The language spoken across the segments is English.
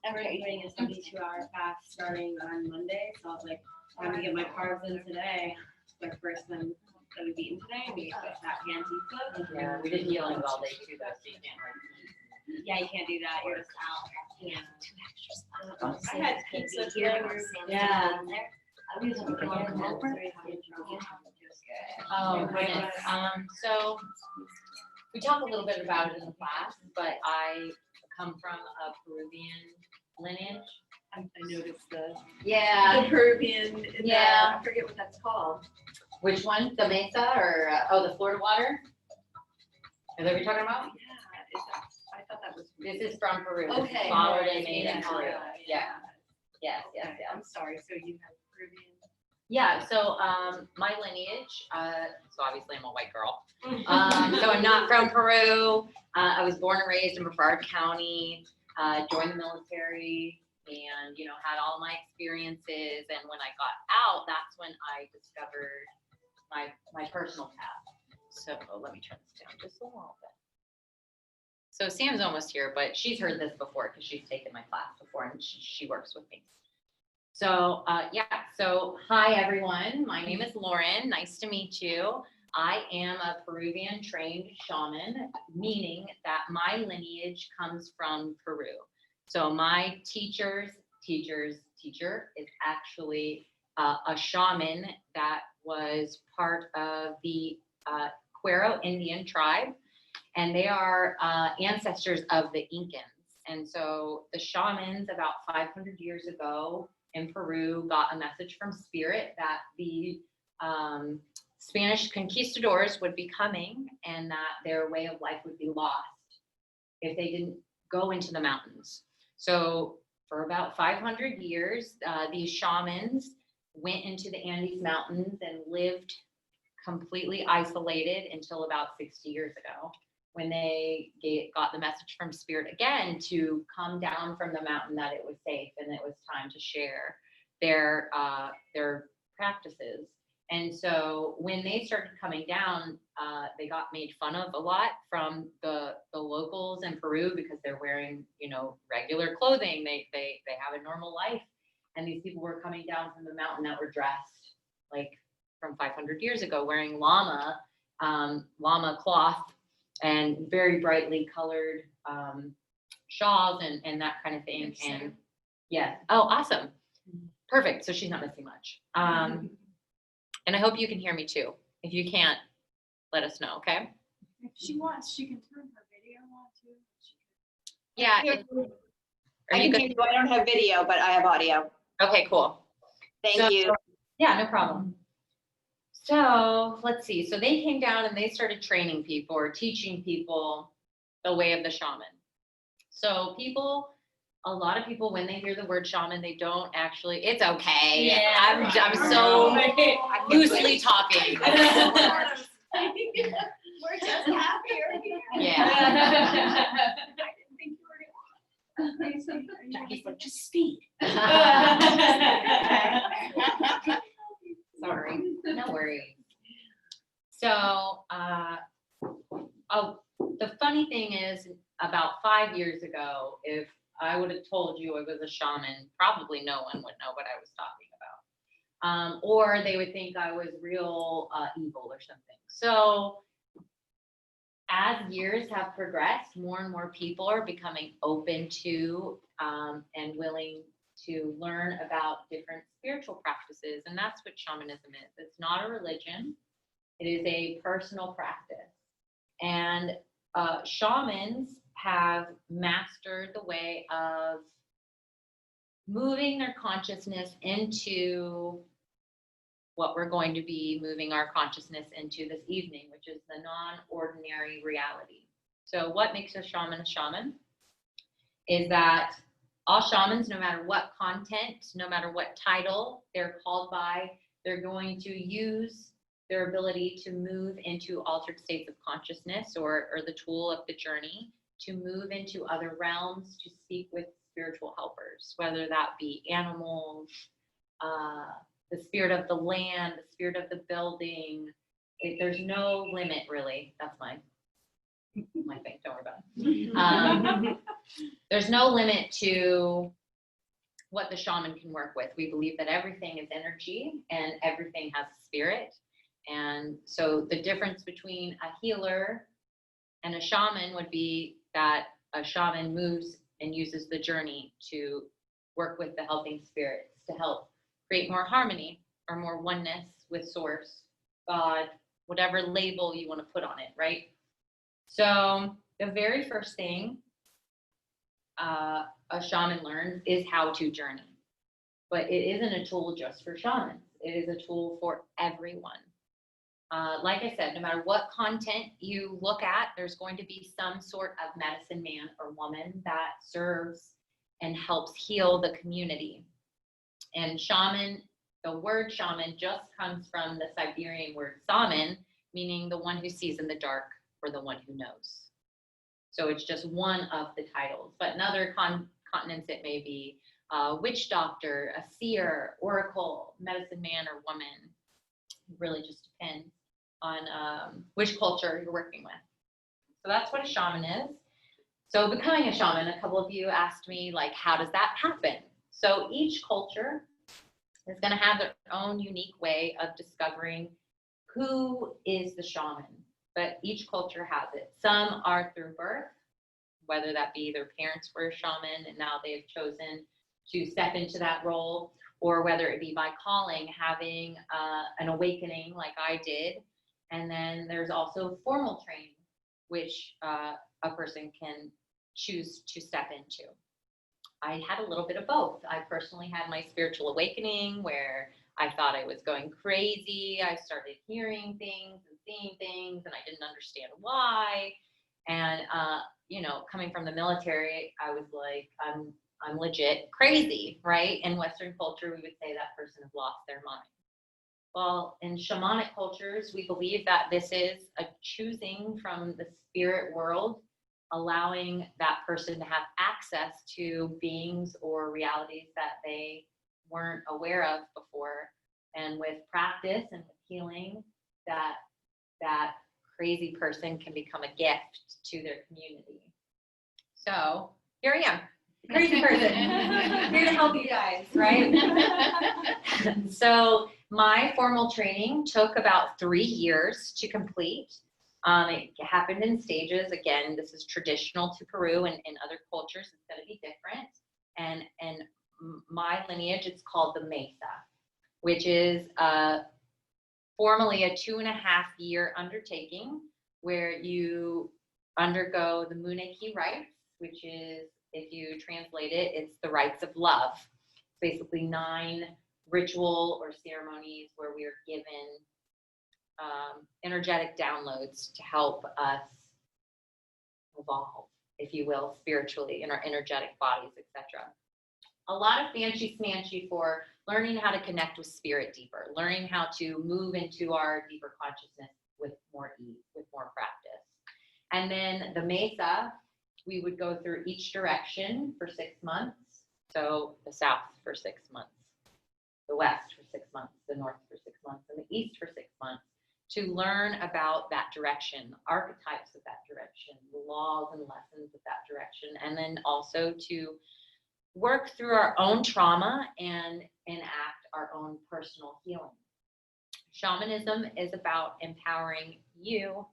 Every evening is 72-hour fast starting on Monday, so I was like, I'm gonna get my carbs in today. My first one that we've eaten today, we ate that panty flip. Yeah, we did healing all day too, though, so you can't like. Yeah, you can't do that. You're just out. Yeah. I had pizza today. Yeah. Oh, goodness. So we talked a little bit about it in the class, but I come from a Peruvian lineage. I noticed the Yeah. Peruvian. Yeah. I forget what that's called. Which one? The Mesa or, the Florida water? Is that what you're talking about? Yeah. I thought that was. This is from Peru. This is Okay. followed and made in Peru. Yeah. Yes. I'm sorry. So you have Peruvian. Yeah, so my lineage, so obviously I'm a white girl. So I'm not from Peru. I was born and raised in Brevard County, joined the military, and, had all my experiences. And when I got out, that's when I discovered my personal path. So let me turn this down just a little bit. So Sam's almost here, but she's heard this before because she's taken my class before and she works with me. So, so hi everyone, my name is Lauren, nice to meet you. I am a Peruvian trained shaman, meaning that my lineage comes from Peru. So my teacher is actually a shaman that was part of the Cuero Indian tribe, and they are ancestors of the Incans. And so the shamans about 500 years ago in Peru got a message from spirit that the Spanish conquistadors would be coming and that their way of life would be lost if they didn't go into the mountains. So for about 500 years, these shamans went into the Andes Mountains and lived completely isolated until about 60 years ago, when they got the message from spirit again to come down from the mountain, that it was safe and it was time to share their practices. And so when they started coming down, they got made fun of a lot from the locals in Peru because they're wearing, regular clothing. They have a normal life. And these people were coming down from the mountain that were dressed like from 500 years ago, wearing llama cloth and very brightly colored shawls and that kind of thing. And yeah. Oh, awesome. Perfect. So she's not missing much. And I hope you can hear me too. If you can't, let us know, okay? If she wants, she can turn her video on too. Yeah. I can hear you. I don't have video, but I have audio. Okay, cool. Thank you. Yeah, no problem. So let's see. So they came down and they started training people or teaching people the way of the shaman. So a lot of people, when they hear the word shaman, they don't actually, it's okay. Yeah, I'm so loosely talking. We're just happier here. Yeah. I didn't think you were. Jackie's like, just speak. Sorry, no worries. So, the funny thing is, about 5 years ago, if I would have told you I was a shaman, probably no one would know what I was talking about. Or they would think I was real evil or something. So as years have progressed, more and more people are becoming open to and willing to learn about different spiritual practices. And that's what shamanism is. It's not a religion. It is a personal practice. And shamans have mastered the way of moving their consciousness into what we're going to be moving our consciousness into this evening, which is the non-ordinary reality. So what makes a shaman is that all shamans, no matter what content, no matter what title they're called by, they're going to use their ability to move into altered states of consciousness or the tool of the journey to move into other realms, to speak with spiritual helpers, whether that be animals, the spirit of the land, the spirit of the building. There's no limit, really. That's mine. My thing, don't worry about it. There's no limit to what the shaman can work with. We believe that everything is energy and everything has a spirit. And so the difference between a healer and a shaman would be that a shaman moves and uses the journey to work with the helping spirits to help create more harmony or more oneness with source, God, whatever label you want to put on it, right? So the very first thing a shaman learns is how to journey. But it isn't a tool just for shamans. It is a tool for everyone. Like I said, no matter what content you look at, there's going to be some sort of medicine man or woman that serves and helps heal the community. And shaman, the word shaman just comes from the Siberian word saman, meaning the one who sees in the dark or the one who knows. So it's just one of the titles. But in other continents, it may be a witch doctor, a seer, oracle, medicine man or woman. It really just depends on which culture you're working with. So that's what a shaman is. So becoming a shaman, a couple of you asked me, like, how does that happen? So each culture is going to have their own unique way of discovering who is the shaman, but each culture has it. Some are through birth, whether that be their parents were a shaman and now they've chosen to step into that role, or whether it be by calling, having an awakening like I did. And then there's also formal training, which a person can choose to step into. I had a little bit of both. I personally had my spiritual awakening where I thought I was going crazy. I started hearing things and seeing things, and I didn't understand why. And, coming from the military, I was like, I'm legit crazy, right? In Western culture, we would say that person has lost their mind. Well, in shamanic cultures, we believe that this is a choosing from the spirit world, allowing that person to have access to beings or realities that they weren't aware of before. And with practice and with healing, that crazy person can become a gift to their community. So here I am, crazy person, here to help you guys, right? So my formal training took about 3 years to complete. It happened in stages. Again, this is traditional to Peru, and in other cultures, it's going to be different. And my lineage, it's called the Mesa, which is formally a 2.5-year undertaking where you undergo the Muneki rites, which is, if you translate it, it's the rites of love. It's basically 9 ritual or ceremonies where we are given energetic downloads to help us evolve, if you will, spiritually in our energetic bodies, etc. A lot of fancy smancy for learning how to connect with spirit deeper, learning how to move into our deeper consciousness with more ease, with more practice. And then the Mesa, we would go through each direction for 6 months. So the south for 6 months, the west for 6 months, the north for 6 months, and the east for 6 months, to learn about that direction, archetypes of that direction, the laws and lessons of that direction, and then also to work through our own trauma and enact our own personal healing. Shamanism is about empowering you.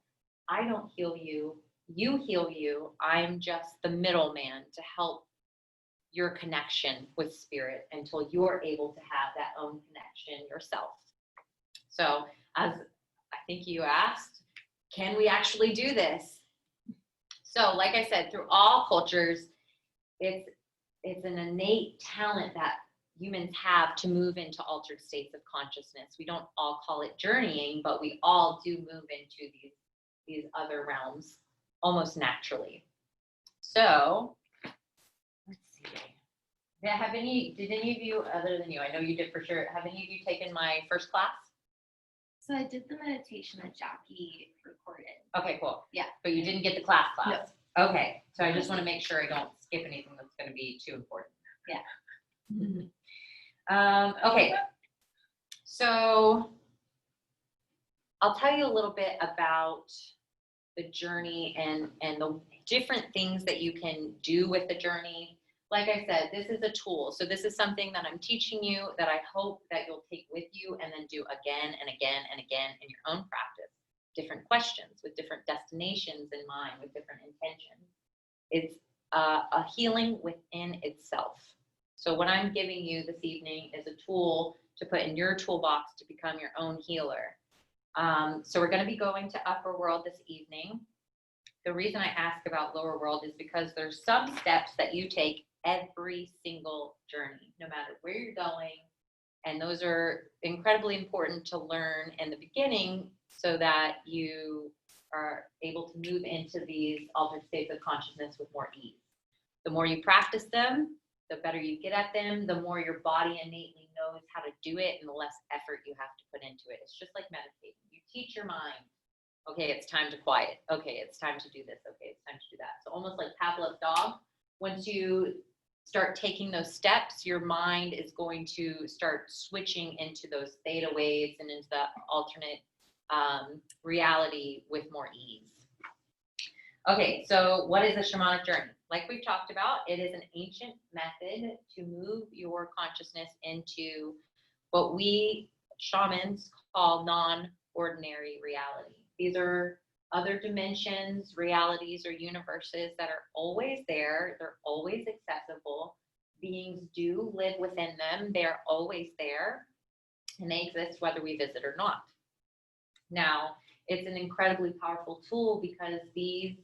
I don't heal you, you heal you. I'm just the middleman to help your connection with spirit until you're able to have that own connection yourself. So as I think you asked, can we actually do this? So like I said, through all cultures, it's an innate talent that humans have to move into altered states of consciousness. We don't all call it journeying, but we all do move into these other realms almost naturally. So let's see. Yeah, did any of you, other than you, I know you did for sure, have any of you taken my first class? So I did the meditation that Jackie recorded. Okay, cool. Yeah. But you didn't get the class? No. Okay, so I just want to make sure I don't skip anything that's going to be too important. Yeah. Okay, so I'll tell you a little bit about the journey and the different things that you can do with the journey. Like I said, this is a tool. So this is something that I'm teaching you that I hope that you'll take with you and then do again and again and again in your own practice. Different questions with different destinations in mind, with different intentions. It's a healing within itself. So what I'm giving you this evening is a tool to put in your toolbox to become your own healer. So we're going to be going to Upperworld this evening. The reason I ask about Lower World is because there's some steps that you take every single journey, no matter where you're going. And those are incredibly important to learn in the beginning so that you are able to move into these altered states of consciousness with more ease. The more you practice them, the better you get at them, the more your body innately knows how to do it and the less effort you have to put into it. It's just like meditating. You teach your mind, okay, it's time to quiet. Okay, it's time to do this. Okay, it's time to do that. So almost like Pavlov's dog, once you start taking those steps, your mind is going to start switching into those theta waves and into the alternate reality with more ease. Okay, so what is a shamanic journey? Like we've talked about, it is an ancient method to move your consciousness into what we shamans call non-ordinary reality. These are other dimensions, realities, or universes that are always there. They're always accessible. Beings do live within them. They're always there, and they exist whether we visit or not. Now, it's an incredibly powerful tool because these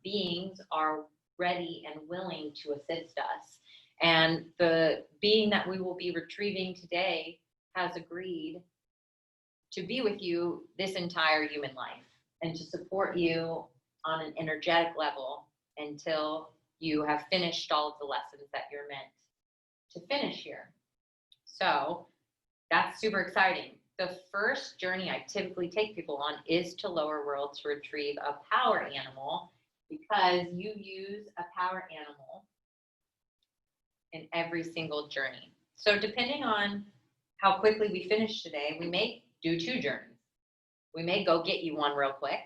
beings are ready and willing to assist us. And the being that we will be retrieving today has agreed to be with you this entire human life and to support you on an energetic level until you have finished all of the lessons that you're meant to finish here. So that's super exciting. The first journey I typically take people on is to Lower World to retrieve a power animal, because you use a power animal in every single journey. So depending on how quickly we finish today, we may do 2 journeys. We may go get you one real quick,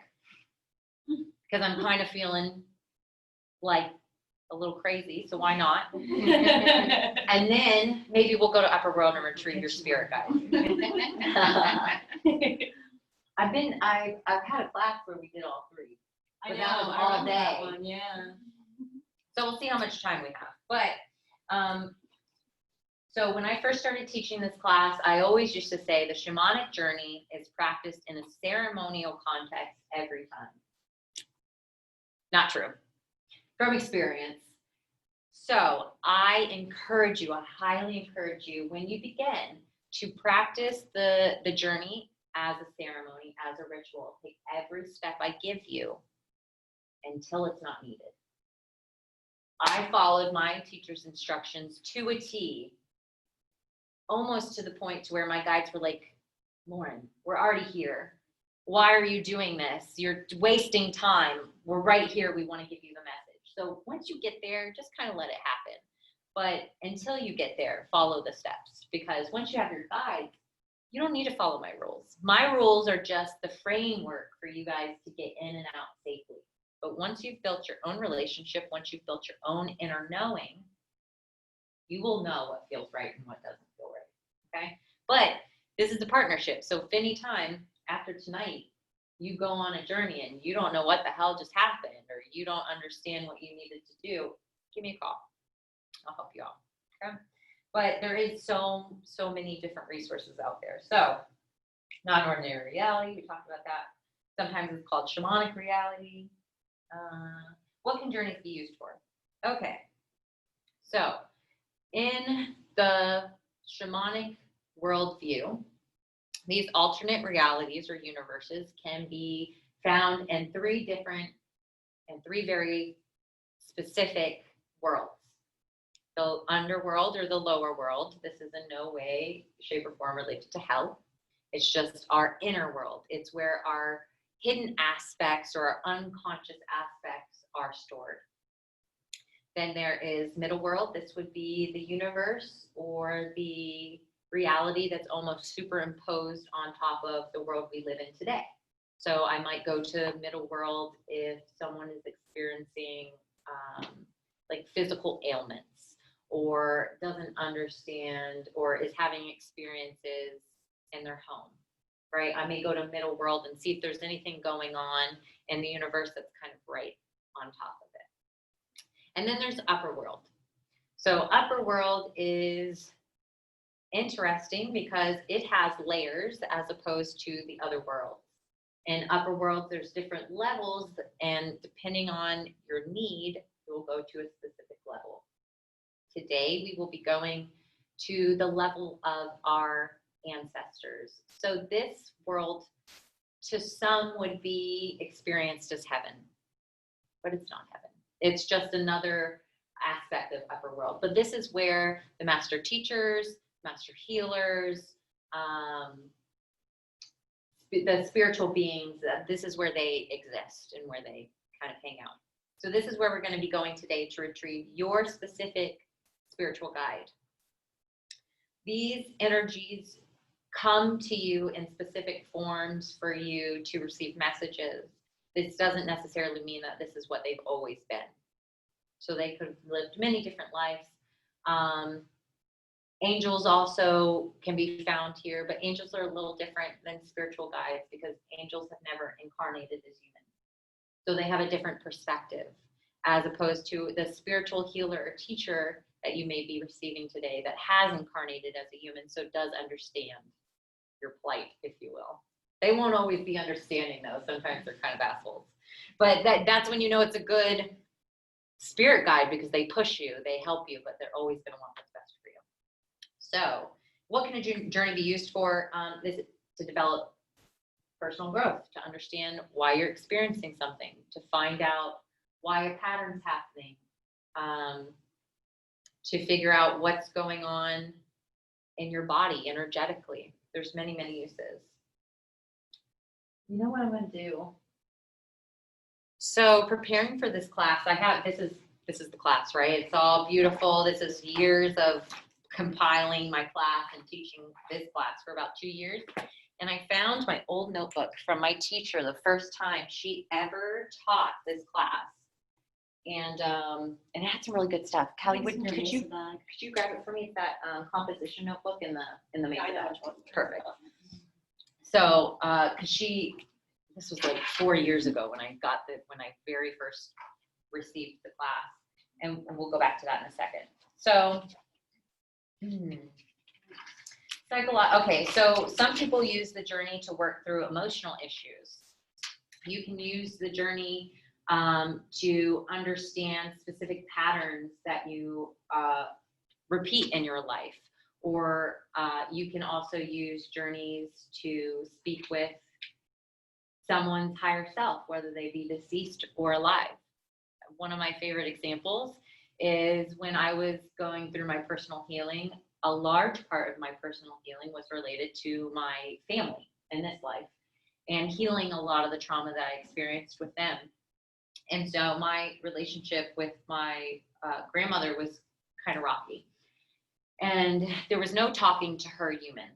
because I'm kind of feeling like a little crazy, so why not? And then maybe we'll go to Upperworld and retrieve your spirit guide. I've had a class where we did all 3. I But know, that was I all remember that day. one, yeah. So we'll see how much time we have. But so when I first started teaching this class, I always used to say the shamanic journey is practiced in a ceremonial context every time. Not true. From experience. So I encourage you, I highly encourage you, when you begin to practice the journey as a ceremony, as a ritual, take every step I give you until it's not needed. I followed my teacher's instructions to a T, almost to the point to where my guides were like, Lauren, we're already here. Why are you doing this? You're wasting time. We're right here. We want to give you the message. So once you get there, just kind of let it happen. But until you get there, follow the steps, because once you have your guides, you don't need to follow my rules. My rules are just the framework for you guys to get in and out safely. But once you've built your own relationship, once you've built your own inner knowing, you will know what feels right and what doesn't feel right, okay? But this is a partnership. So if any time after tonight, you go on a journey and you don't know what the hell just happened, or you don't understand what you needed to do, give me a call. I'll help you out, okay? But there is so many different resources out there. So non-ordinary reality, we talked about that. Sometimes it's called shamanic reality. What can journeys be used for? Okay, so in the shamanic worldview, these alternate realities or universes can be found in 3 very specific worlds. The underworld or the lower world. This is in no way, shape, or form related to hell. It's just our inner world. It's where our hidden aspects or our unconscious aspects are stored. Then there is middle world. This would be the universe or the reality that's almost superimposed on top of the world we live in today. So I might go to middle world if someone is experiencing like physical ailments or doesn't understand or is having experiences in their home, right? I may go to middle world and see if there's anything going on in the universe that's kind of right on top of it. And then there's upper world. So upper world is interesting because it has layers as opposed to the other worlds. In upper world, there's different levels, and depending on your need, you will go to a specific level. Today, we will be going to the level of our ancestors. So this world, to some, would be experienced as heaven, but it's not heaven. It's just another aspect of upper world. But this is where the master teachers, master healers, the spiritual beings, this is where they exist and where they kind of hang out. So this is where we're going to be going today to retrieve your specific spiritual guide. These energies come to you in specific forms for you to receive messages. This doesn't necessarily mean that this is what they've always been. So they could have lived many different lives. Angels also can be found here, but angels are a little different than spiritual guides because angels have never incarnated as humans. So they have a different perspective as opposed to the spiritual healer or teacher that you may be receiving today that has incarnated as a human, so does understand your plight, if you will. They won't always be understanding though. Sometimes they're kind of assholes. But that's when you know it's a good spirit guide because they push you, they help you, but they're always going to want what's best for you. So what can a journey be used for? Is to develop personal growth, to understand why you're experiencing something, to find out why a pattern's happening, to figure out what's going on in your body energetically. There's many, many uses. You know what I'm going to do? So preparing for this class, this is the class, right? It's all beautiful. This is years of compiling my class and teaching this class for about 2 years. And I found my old notebook from my teacher the first time she ever taught this class. And it had some really good stuff. Callie, could you grab it for me? It's that composition notebook in the main batch. Perfect. So, this was like 4 years ago when I very first received the class, and we'll go back to that in a second. So, okay, so some people use the journey to work through emotional issues. You can use the journey to understand specific patterns that you repeat in your life, or you can also use journeys to speak with someone's higher self, whether they be deceased or alive. One of my favorite examples is when I was going through my personal healing. A large part of my personal healing was related to my family in this life and healing a lot of the trauma that I experienced with them. And so my relationship with my grandmother was kind of rocky. And there was no talking to her human,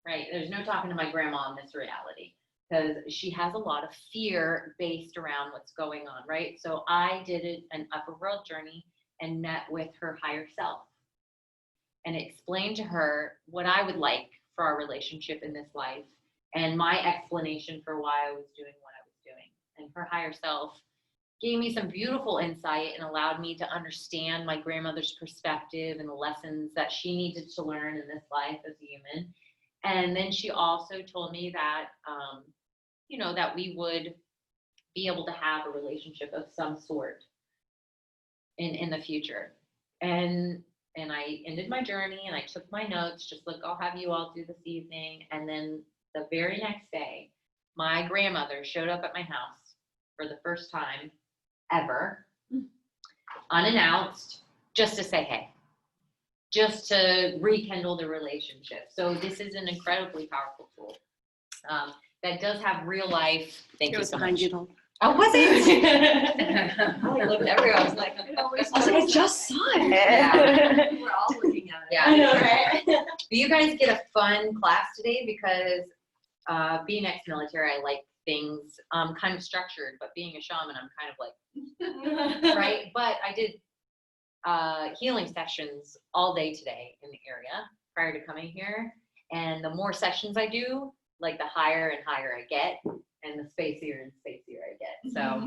right? There's no talking to my grandma in this reality because she has a lot of fear based around what's going on, right? So I did an upper world journey and met with her higher self and explained to her what I would like for our relationship in this life and my explanation for why I was doing what I was doing. And her higher self gave me some beautiful insight and allowed me to understand my grandmother's perspective and the lessons that she needed to learn in this life as a human. And then she also told me that, that we would be able to have a relationship of some sort in the future. And I ended my journey and I took my notes, just like I'll have you all do this evening. And then the very next day, my grandmother showed up at my house for the first time ever, unannounced, just to say hey, just to rekindle the relationship. So this is an incredibly powerful tool that does have real life. Thank you so much. Oh, was it? I looked everywhere. I was like, I just saw it. Yeah. We're all looking at it. Yeah. I know, right? You guys get a fun class today because being ex-military, I like things kind of structured, but being a shaman, I'm kind of like, right? But I did healing sessions all day today in the area prior to coming here. And the more sessions I do, like the higher and higher I get, and the spacier and spacier I get. So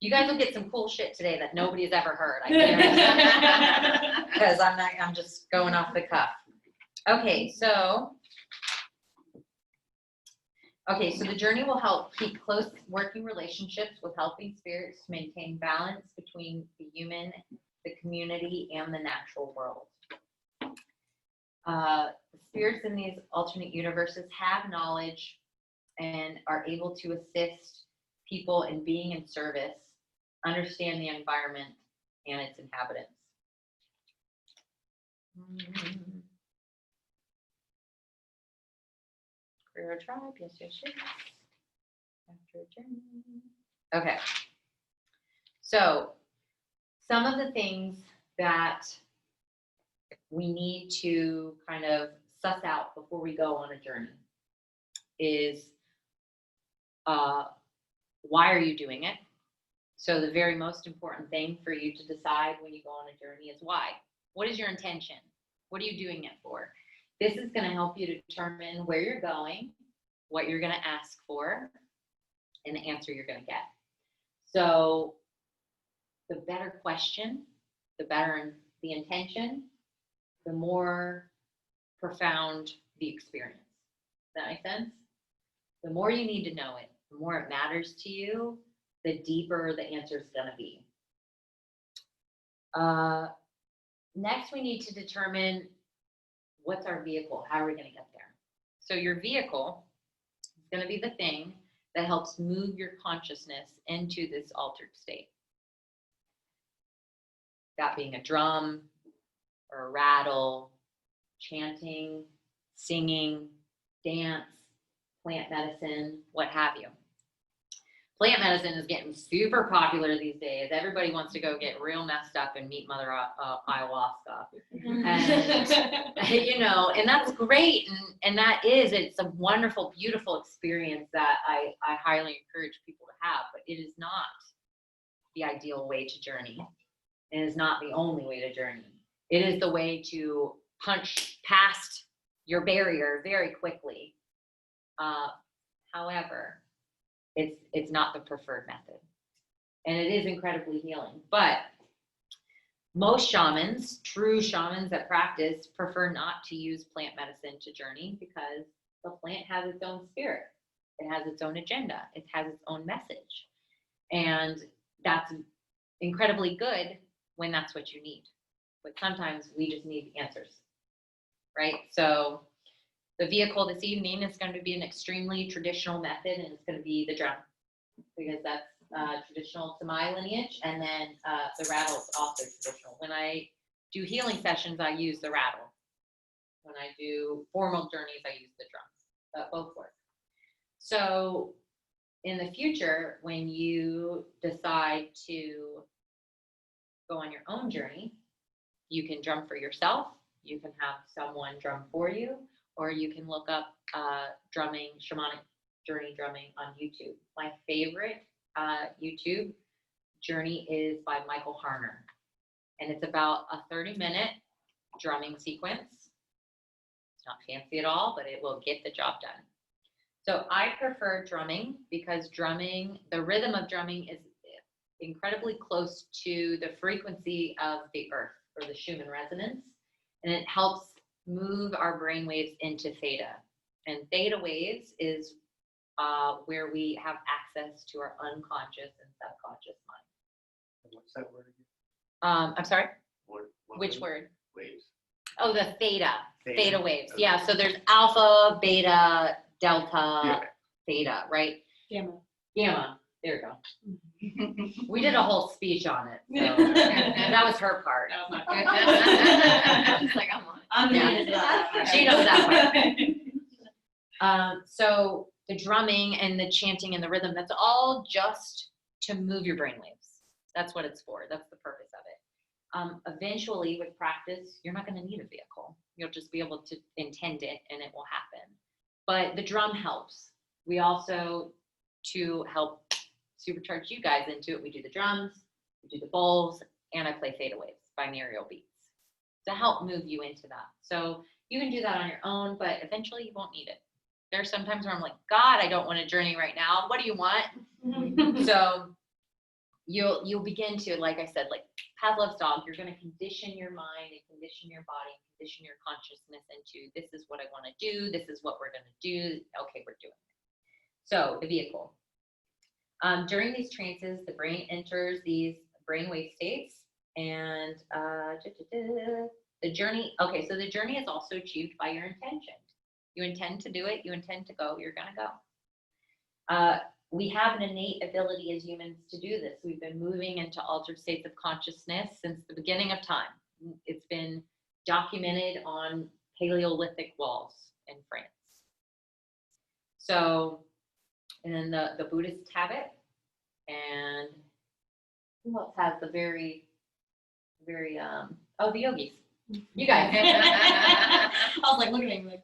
you guys will get some cool shit today that nobody's ever heard. I guarantee. Because I'm just going off the cuff. Okay, so the journey will help keep close working relationships with helping spirits to maintain balance between the human, the community, and the natural world. The spirits in these alternate universes have knowledge and are able to assist people in being in service, understand the environment and its inhabitants. Career tribe, yes. After a journey. Okay. So some of the things that we need to kind of suss out before we go on a journey is why are you doing it? So the very most important thing for you to decide when you go on a journey is why. What is your intention? What are you doing it for? This is going to help you determine where you're going, what you're going to ask for, and the answer you're going to get. So the better question, the better the intention, the more profound the experience. Does that make sense? The more you need to know it, the more it matters to you, the deeper the answer is going to be. Next, we need to determine what's our vehicle? How are we going to get there? So your vehicle is going to be the thing that helps move your consciousness into this altered state. That being a drum or a rattle, chanting, singing, dance, plant medicine, what have you. Plant medicine is getting super popular these days. Everybody wants to go get real messed up and meet Mother Ayahuasca. And, you know, and that's great. And it's a wonderful, beautiful experience that I highly encourage people to have, but it is not the ideal way to journey. It is not the only way to journey. It is the way to punch past your barrier very quickly. However, it's not the preferred method. And it is incredibly healing. But most shamans, true shamans that practice, prefer not to use plant medicine to journey because the plant has its own spirit. It has its own agenda. It has its own message. And that's incredibly good when that's what you need. But sometimes we just need answers, right? So the vehicle this evening is going to be an extremely traditional method, and it's going to be the drum, because that's traditional to my lineage, and then the rattle is also traditional. When I do healing sessions, I use the rattle. When I do formal journeys, I use the drums. Both work. So in the future, when you decide to go on your own journey, you can drum for yourself, you can have someone drum for you, or you can look up drumming, shamanic journey drumming on YouTube. My favorite YouTube journey is by Michael Harner. And it's about a 30-minute drumming sequence. It's not fancy at all, but it will get the job done. So I prefer drumming because drumming, the rhythm of drumming is incredibly close to the frequency of the earth, or the Schumann resonance. And it helps move our brain waves into theta. And theta waves is where we have access to our unconscious and subconscious mind. What's that word again? I'm sorry? What Which word? Waves. Oh, the theta Theta. waves. Okay. Yeah, so there's alpha, beta, delta, Yeah. theta, right? Gamma. Gamma. There you go. We did a whole speech on it. So that was her part. That was not good. It's like, I'm on. She knows that part. So the drumming and the chanting and the rhythm, that's all just to move your brainwaves. That's what it's for. That's the purpose of it. Eventually, with practice, you're not going to need a vehicle. You'll just be able to intend it and it will happen. But the drum helps. We also, to help supercharge you guys into it, we do the drums, we do the bowls, and I play theta waves, binaural beats, to help move you into that. So you can do that on your own, but eventually you won't need it. There's sometimes where I'm like, God, I don't want a journey right now. What do you want? So you'll begin to, like I said, like Pavlov's dog, you're going to condition your mind and condition your body, condition your consciousness into, this is what I want to do. This is what we're going to do. Okay, we're doing it. So the vehicle. During these trances, the brain enters these brainwave states, and the journey. Okay, so the journey is also achieved by your intention. You intend to do it. You intend to go. You're going to go. We have an innate ability as humans to do this. We've been moving into altered states of consciousness since the beginning of time. It's been documented on Paleolithic walls in France. So, and then the Buddhists have it, and who else has the very, the yogis. You guys. I was like looking at me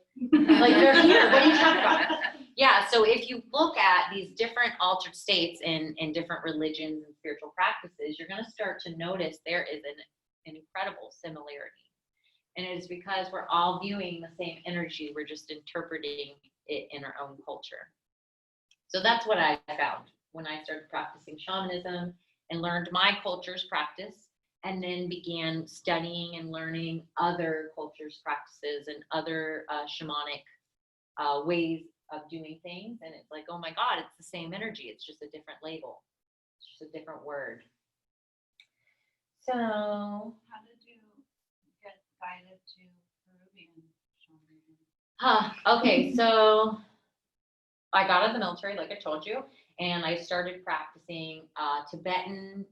Like they're here. What are you talking about? Yeah, so if you look at these different altered states in different religions and spiritual practices, you're going to start to notice there is an incredible similarity. And it is because we're all viewing the same energy, we're just interpreting it in our own culture. So that's what I found when I started practicing shamanism and learned my culture's practice, and then began studying and learning other cultures' practices and other shamanic ways of doing things. And it's like, oh my God, it's the same energy. It's just a different label. It's just a different word. So, How did you get guided to Peruvian shamanism? okay, so I got out of the military, like I told you, and I started practicing Tibetan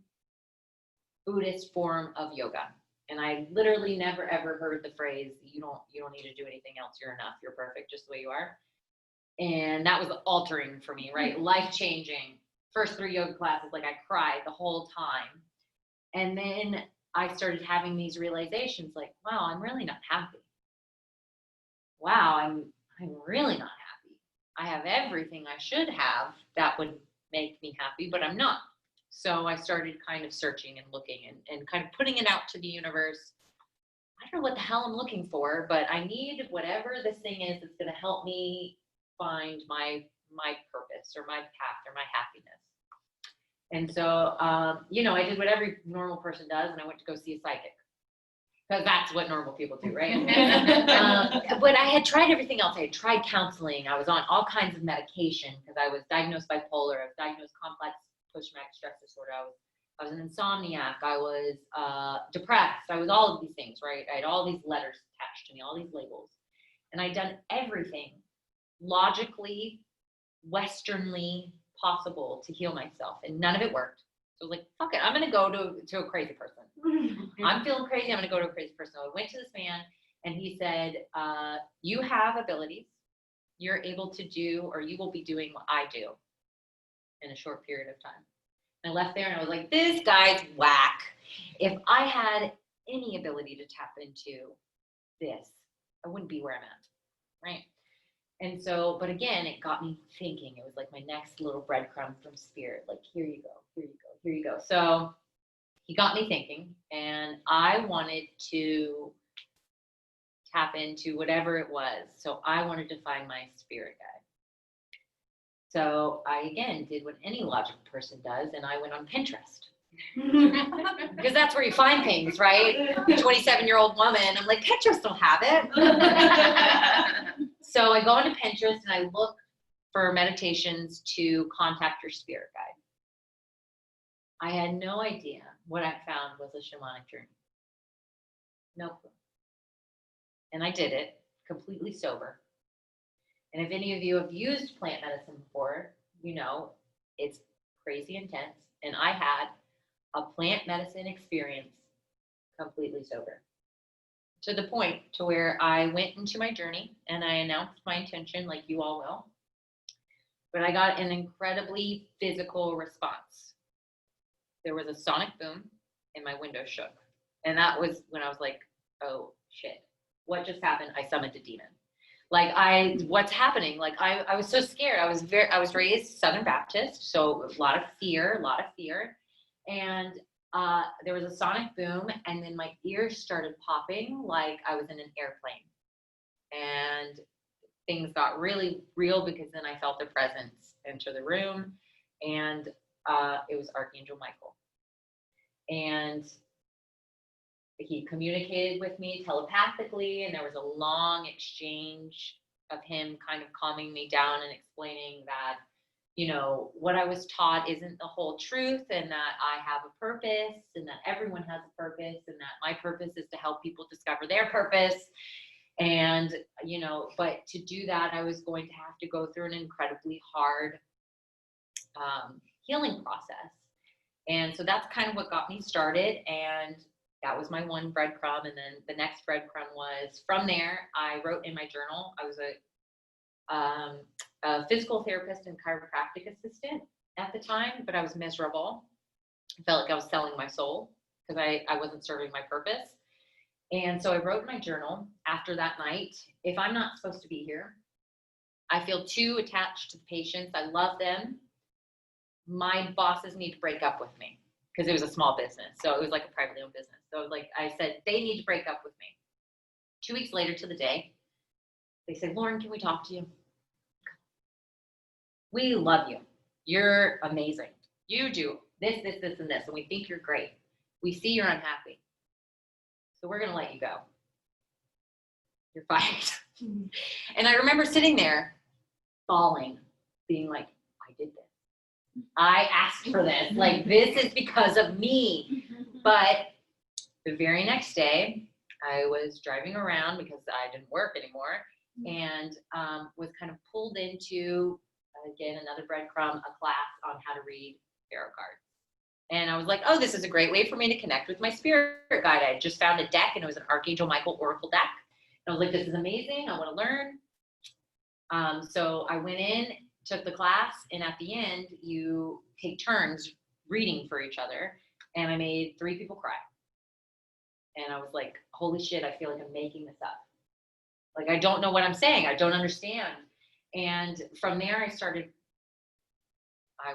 Buddhist form of yoga. And I literally never ever heard the phrase, you don't need to do anything else, you're enough, you're perfect just the way you are. And that was altering for me, right? Life-changing. First 3 yoga classes, like I cried the whole time. And then I started having these realizations like, wow, I'm really not happy. Wow, I'm really not happy. I have everything I should have that would make me happy, but I'm not. So I started kind of searching and looking and kind of putting it out to the universe. I don't know what the hell I'm looking for, but I need whatever this thing is that's going to help me find my purpose or my path or my happiness. And so, I did what every normal person does, and I went to go see a psychic. Because that's what normal people do, right? But I had tried everything else. I had tried counseling. I was on all kinds of medication because I was diagnosed bipolar. I was diagnosed complex post-traumatic stress disorder. I was an insomniac. I was depressed. I was all of these things, right? I had all these letters attached to me, all these labels. And I'd done everything logically, Westernly possible to heal myself. And none of it worked. So I was like, fuck it. I'm going to go to a crazy person. I'm feeling crazy. I'm going to go to a crazy person. So I went to this man and he said, you have abilities. You're able to do, or you will be doing what I do in a short period of time. And I left there and I was like, this guy's whack. If I had any ability to tap into this, I wouldn't be where I'm at, right? And so, but again, it got me thinking. It was like my next little breadcrumb from spirit. Like, here you go, here you go, here you go. So he got me thinking, and I wanted to tap into whatever it was. So I wanted to find my spirit guide. So I, again, did what any logical person does, and I went on Pinterest. Because that's where you find things, right? 27-year-old woman, I'm like, Pinterest will have it. So I go into Pinterest and I look for meditations to contact your spirit guide. I had no idea what I found was a shamanic journey. No clue. And I did it completely sober. And if any of you have used plant medicine before, you know it's crazy intense. And I had a plant medicine experience completely sober. To the point to where I went into my journey and I announced my intention, like you all will. But I got an incredibly physical response. There was a sonic boom and my window shook. And that was when I was like, oh shit, what just happened? I summoned a demon. Like what's happening? Like I was so scared. I was raised Southern Baptist, so a lot of fear. And there was a sonic boom, and then my ears started popping like I was in an airplane. And things got really real because then I felt the presence enter the room, and it was Archangel Michael. And he communicated with me telepathically, and there was a long exchange of him kind of calming me down and explaining that, you know, what I was taught isn't the whole truth, and that I have a purpose, and that everyone has a purpose, and that my purpose is to help people discover their purpose. And, you know, but to do that, I was going to have to go through an incredibly hard healing process. And so that's kind of what got me started. And that was my one breadcrumb. And then the next breadcrumb was from there, I wrote in my journal. I was a physical therapist and chiropractic assistant at the time, but I was miserable. I felt like I was selling my soul because I wasn't serving my purpose. And so I wrote in my journal after that night, if I'm not supposed to be here, I feel too attached to the patients. I love them. My bosses need to break up with me, because it was a small business. So it was like a privately owned business. So like I said, they need to break up with me. 2 weeks later to the day, they said, Lauren, can we talk to you? We love you. You're amazing. You do this, and this, and we think you're great. We see you're unhappy. So we're going to let you go. You're fired. And I remember sitting there bawling, being like, I did this. I asked for this. Like, this is because of me. But the very next day, I was driving around because I didn't work anymore, and was kind of pulled into, again, another breadcrumb, a class on how to read tarot cards. And I was like, oh, this is a great way for me to connect with my spirit guide. I just found a deck, and it was an Archangel Michael Oracle deck. And I was like, this is amazing. I want to learn. So I went in, took the class, and at the end, you take turns reading for each other. And I made 3 people cry. And I was like, holy shit, I feel like I'm making this up. Like, I don't know what I'm saying. I don't understand. And from there, I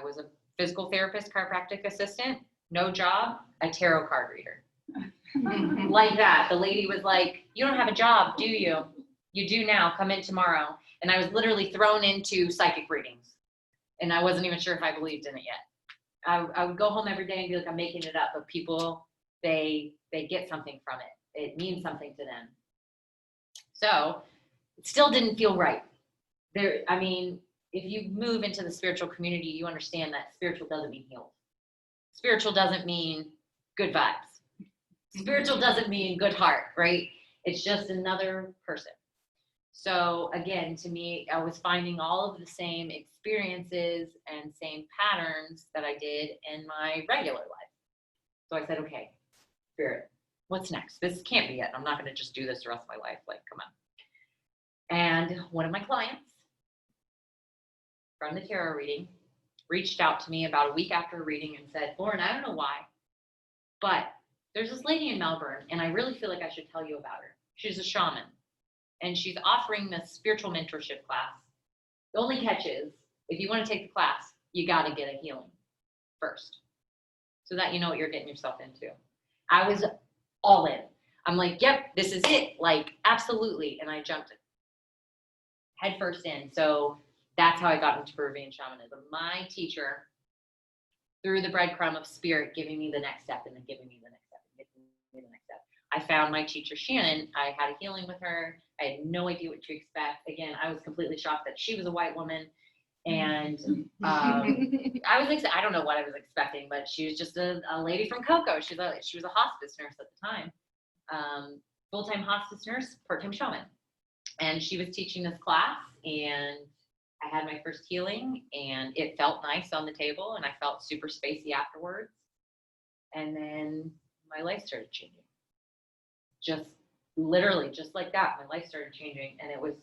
was a physical therapist, chiropractic assistant, no job, a tarot card reader. Like that. The lady was like, you don't have a job, do you? You do now, come in tomorrow. And I was literally thrown into psychic readings. And I wasn't even sure if I believed in it yet. I would go home every day and be like, I'm making it up, but people, they get something from it. It means something to them. So it still didn't feel right. If you move into the spiritual community, you understand that spiritual doesn't mean healed. Spiritual doesn't mean good vibes. Spiritual doesn't mean good heart, right? It's just another person. So again, to me, I was finding all of the same experiences and same patterns that I did in my regular life. So I said, okay, spirit, what's next? This can't be it. I'm not going to just do this the rest of my life. Like, come on. And one of my clients from the tarot reading reached out to me about a week after a reading and said, Lauren, I don't know why, but there's this lady in Melbourne, and I really feel like I should tell you about her. She's a shaman, and she's offering this spiritual mentorship class. The only catch is, if you want to take the class, you got to get a healing first, so that you know what you're getting yourself into. I was all in. I'm like, yep, this is it. Like, absolutely. And I jumped head first in. So that's how I got into Peruvian shamanism. My teacher threw the breadcrumb of spirit, giving me the next step, and then giving me the next step, and giving me the next step. I found my teacher, Shannon. I had a healing with her. I had no idea what to expect. Again, I was completely shocked that she was a white woman. And I don't know what I was expecting, but she was just a lady from Cocoa. She was a hospice nurse at the time, full-time hospice nurse, part-time shaman. And she was teaching this class, and I had my first healing, and it felt nice on the table, and I felt super spacey afterwards. And then my life started changing. Just literally, just like that, my life started changing, and it was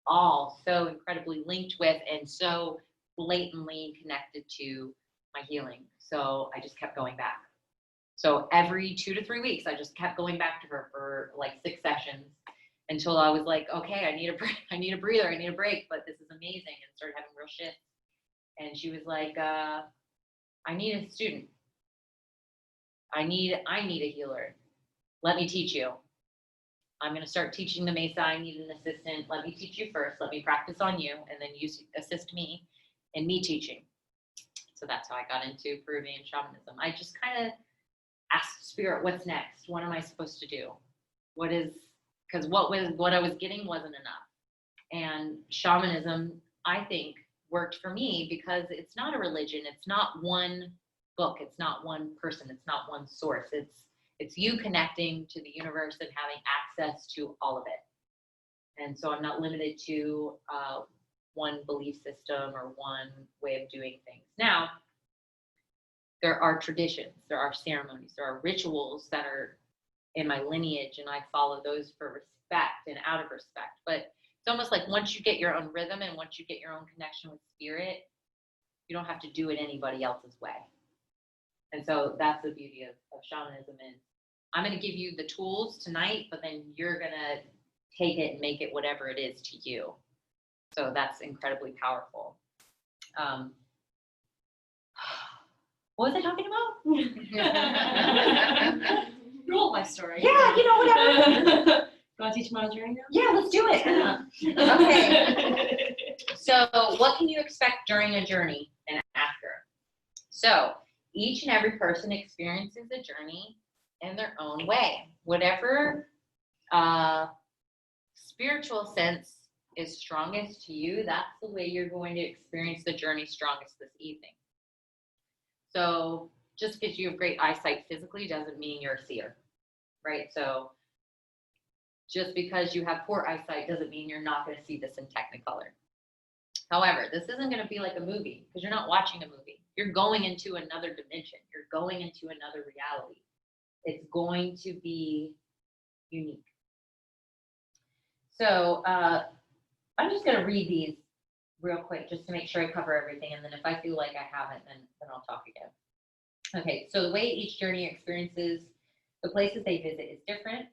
all so incredibly linked with and so blatantly connected to my healing. So I just kept going back. So every 2 to 3 weeks, I just kept going back to her for like 6 sessions until I was like, okay, I need a break, I need a breather, I need a break, but this is amazing, and started having real shifts. And she was like, I need a student. I need a healer. Let me teach you. I'm going to start teaching the Mesa. I need an assistant. Let me teach you first. Let me practice on you, and then you assist me in me teaching. So that's how I got into Peruvian shamanism. I just kind of asked Spirit, what's next? What am I supposed to do? Because what I was getting wasn't enough. And shamanism, I think, worked for me because it's not a religion. It's not one book. It's not one person. It's not one source. It's you connecting to the universe and having access to all of it. And so I'm not limited to one belief system or one way of doing things. Now, there are traditions, there are ceremonies, there are rituals that are in my lineage, and I follow those for respect and out of respect. But it's almost like once you get your own rhythm and once you get your own connection with spirit, you don't have to do it anybody else's way. And so that's the beauty of shamanism is I'm going to give you the tools tonight, but then you're going to take it and make it whatever it is to you. So that's incredibly powerful. What was I talking about? Roll my story. Yeah, whatever. You want to teach my journey now? Yeah, let's do it. Okay. So what can you expect during a journey and after? So each and every person experiences a journey in their own way. Whatever spiritual sense is strongest to you, that's the way you're going to experience the journey strongest this evening. So just because you have great eyesight physically doesn't mean you're a seer, right? So just because you have poor eyesight doesn't mean you're not going to see this in Technicolor. However, this isn't going to be like a movie because you're not watching a movie. You're going into another dimension. You're going into another reality. It's going to be unique. So I'm just going to read these real quick just to make sure I cover everything. And then if I feel like I haven't, then I'll talk again. Okay, so the way each journey experiences the places they visit is different.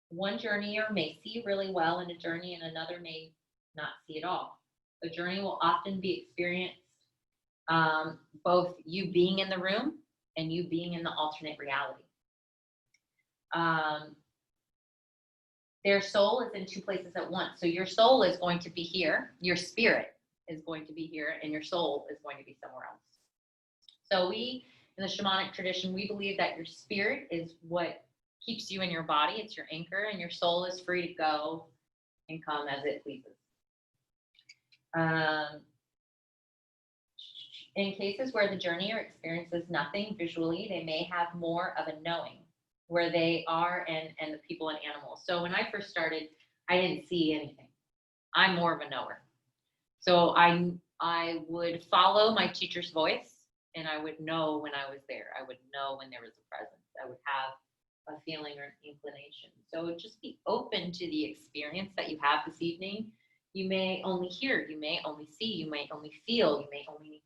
One journeyer may see really well in a journey and another may not see at all. The journey will often be experienced both you being in the room and you being in the alternate reality. Their soul is in two places at once. So your soul is going to be here, your spirit is going to be here, and your soul is going to be somewhere else. So we, in the shamanic tradition, we believe that your spirit is what keeps you in your body. It's your anchor, and your soul is free to go and come as it pleases. In cases where the journeyer experiences nothing visually, they may have more of a knowing where they are and the people and animals. So when I first started, I didn't see anything. I'm more of a knower. So I would follow my teacher's voice, and I would know when I was there. I would know when there was a presence. I would have a feeling or an inclination. So just be open to the experience that you have this evening. You may only hear, you may only see, you may only feel, you may only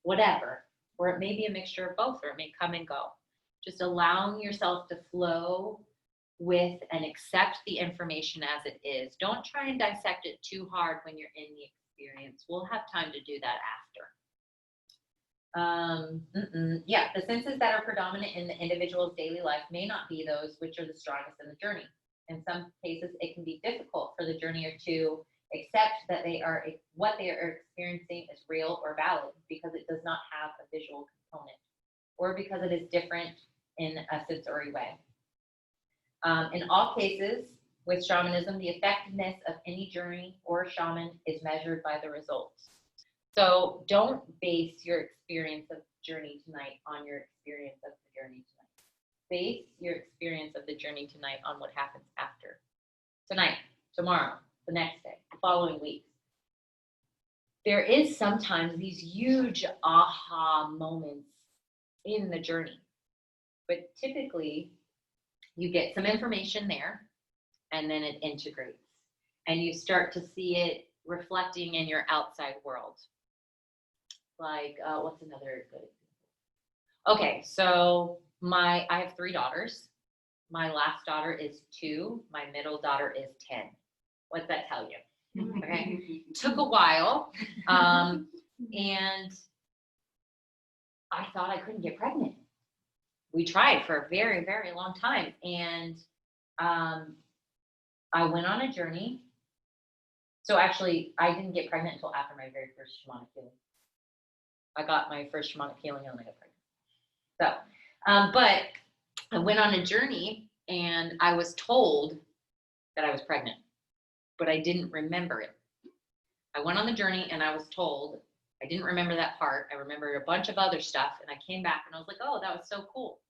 whatever, or it may be a mixture of both, or it may come and go. Just allowing yourself to flow with and accept the information as it is. Don't try and dissect it too hard when you're in the experience. We'll have time to do that after. Yeah, the senses that are predominant in the individual's daily life may not be those which are the strongest in the journey. In some cases, it can be difficult for the journeyer to accept that what they are experiencing is real or valid because it does not have a visual component or because it is different in a sensory way. In all cases, with shamanism, the effectiveness of any journey or shaman is measured by the results. So don't base your experience of journey tonight on your experience of the journey tonight. Base your experience of the journey tonight on what happens after. Tonight, tomorrow, the next day, the following weeks. There is sometimes these huge aha moments in the journey, but typically you get some information there and then it integrates and you start to see it reflecting in your outside world. Like, what's another good example? Okay, so I have 3 daughters. My last daughter is 2. My middle daughter is 10. What's that tell you? Okay. Took a while. And I thought I couldn't get pregnant. We tried for a very, very long time. And I went on a journey. So actually, I didn't get pregnant until after my very first shamanic healing. I got my first shamanic healing and then I got pregnant. So, but I went on a journey and I was told that I was pregnant, but I didn't remember it. I went on the journey and I was told, I didn't remember that part. I remembered a bunch of other stuff and I came back and I was like, oh, that was so cool.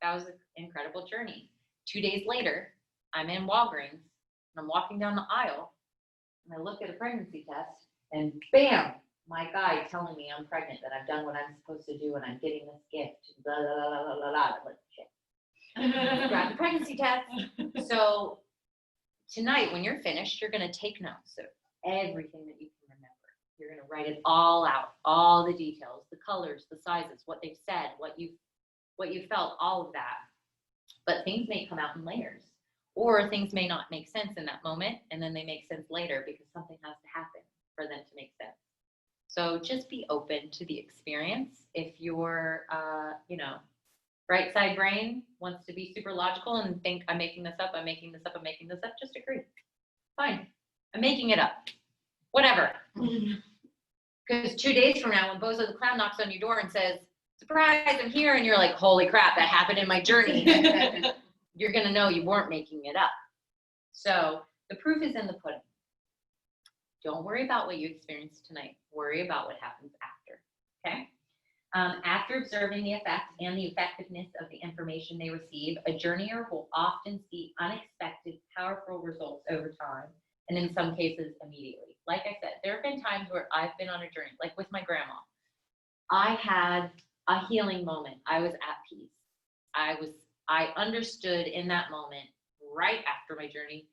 That was an incredible journey. 2 days later, I'm in Walgreens and I'm walking down the aisle and I look at a pregnancy test and bam, my guy telling me I'm pregnant, that I've done what I'm supposed to do and I'm getting this gift, blah, blah, blah, blah, blah, blah. Like, shit. Grab the pregnancy test. So tonight, when you're finished, you're going to take notes of everything that you can remember. You're going to write it all out, all the details, the colors, the sizes, what they've said, what you felt, all of that. But things may come out in layers, or things may not make sense in that moment, and then they make sense later because something has to happen for them to make sense. So just be open to the experience. If your, right side brain wants to be super logical and think, I'm making this up, I'm making this up, I'm making this up, just agree. Fine. I'm making it up. Whatever. Because 2 days from now, when Bozo the Clown knocks on your door and says, surprise, I'm here, and you're like, holy crap, that happened in my journey, you're going to know you weren't making it up. So the proof is in the pudding. Don't worry about what you experienced tonight. Worry about what happens after, okay? After observing the effect and the effectiveness of the information they receive, a journeyer will often see unexpected, powerful results over time, and in some cases, immediately. Like I said, there have been times where I've been on a journey, like with my grandma. I had a healing moment. I was at peace. I understood in that moment, right after my journey,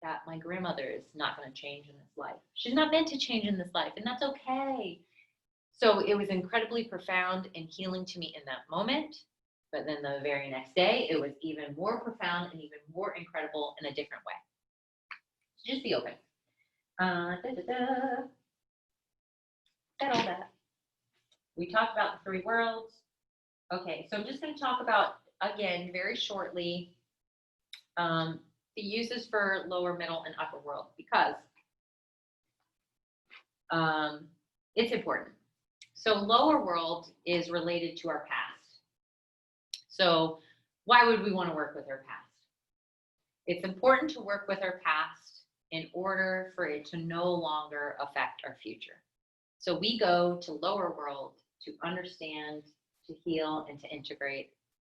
that my grandmother is not going to change in this life. She's not meant to change in this life, and that's okay. So it was incredibly profound and healing to me in that moment. But then the very next day, it was even more profound and even more incredible in a different way. So just be open. Said all that. We talked about the 3 worlds. Okay, so I'm just going to talk about, again, very shortly, the uses for lower, middle, and upper world, because it's important. So lower world is related to our past. So why would we want to work with our past? It's important to work with our past in order for it to no longer affect our future. So we go to lower world to understand, to heal, and to integrate